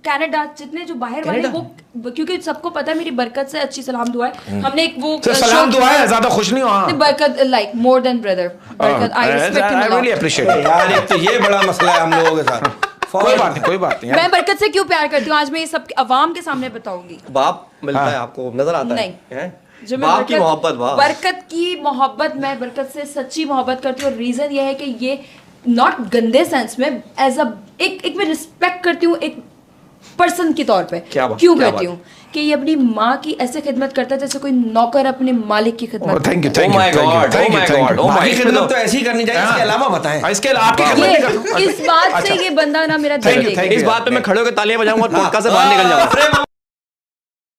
कनाडा, जितने जो बाहर वाले कनाडा? वो, क्योंकि सबको पता है मेरी बरकत से अच्छी सलाम दुआ है। हमने एक वो तो सलाम दुआ है, ज्यादा खुश नहीं हो। हाँ। बरकत लाइक मोर देन ब्रदर, बरकत I respect him I a really lot. appreciate it। यार एक तो ये बड़ा मसला है हम लोगों के साथ। कोई बात नहीं, कोई बात नहीं यार। मैं बरकत से क्यों प्यार करती हूँ आज मैं ये सब अवाम के सामने बताऊंगी। बाप मिलता है आपको, नजर आता है? नहीं। हैं? जो मैं बाप की मोहब्बत, वाह। बरकत की मोहब्बत, मैं बरकत से सच्ची मोहब्बत करती हूँ। और रीजन ये है कि ये नॉट गंदे सेंस में, एज अ एक मैं रिस्पेक्ट करती हूँ एक पर्सन के तौर पे। क्या बात, क्यों क्या करती बात। हूँ कि ये अपनी माँ की ऐसे खिदमत करता है जैसे कोई नौकर अपने मालिक की खिदमत थैंक यू, करता है। Thank Oh my you, God, thank oh you, my thank God, you. oh my बाकी God। खिदमत तो ऐसी ही करनी चाहिए, इसके अलावा बताएं। इसके आपकी खिदमत नहीं करता। इस बात से अच्छा। ये बंदा ना मेरा Thank दिल you, देगा। thank you। इस बात पे मैं खड़े होकर तालियां बजाऊंगा और पॉडकास्ट से बाहर निकल जाऊंगा।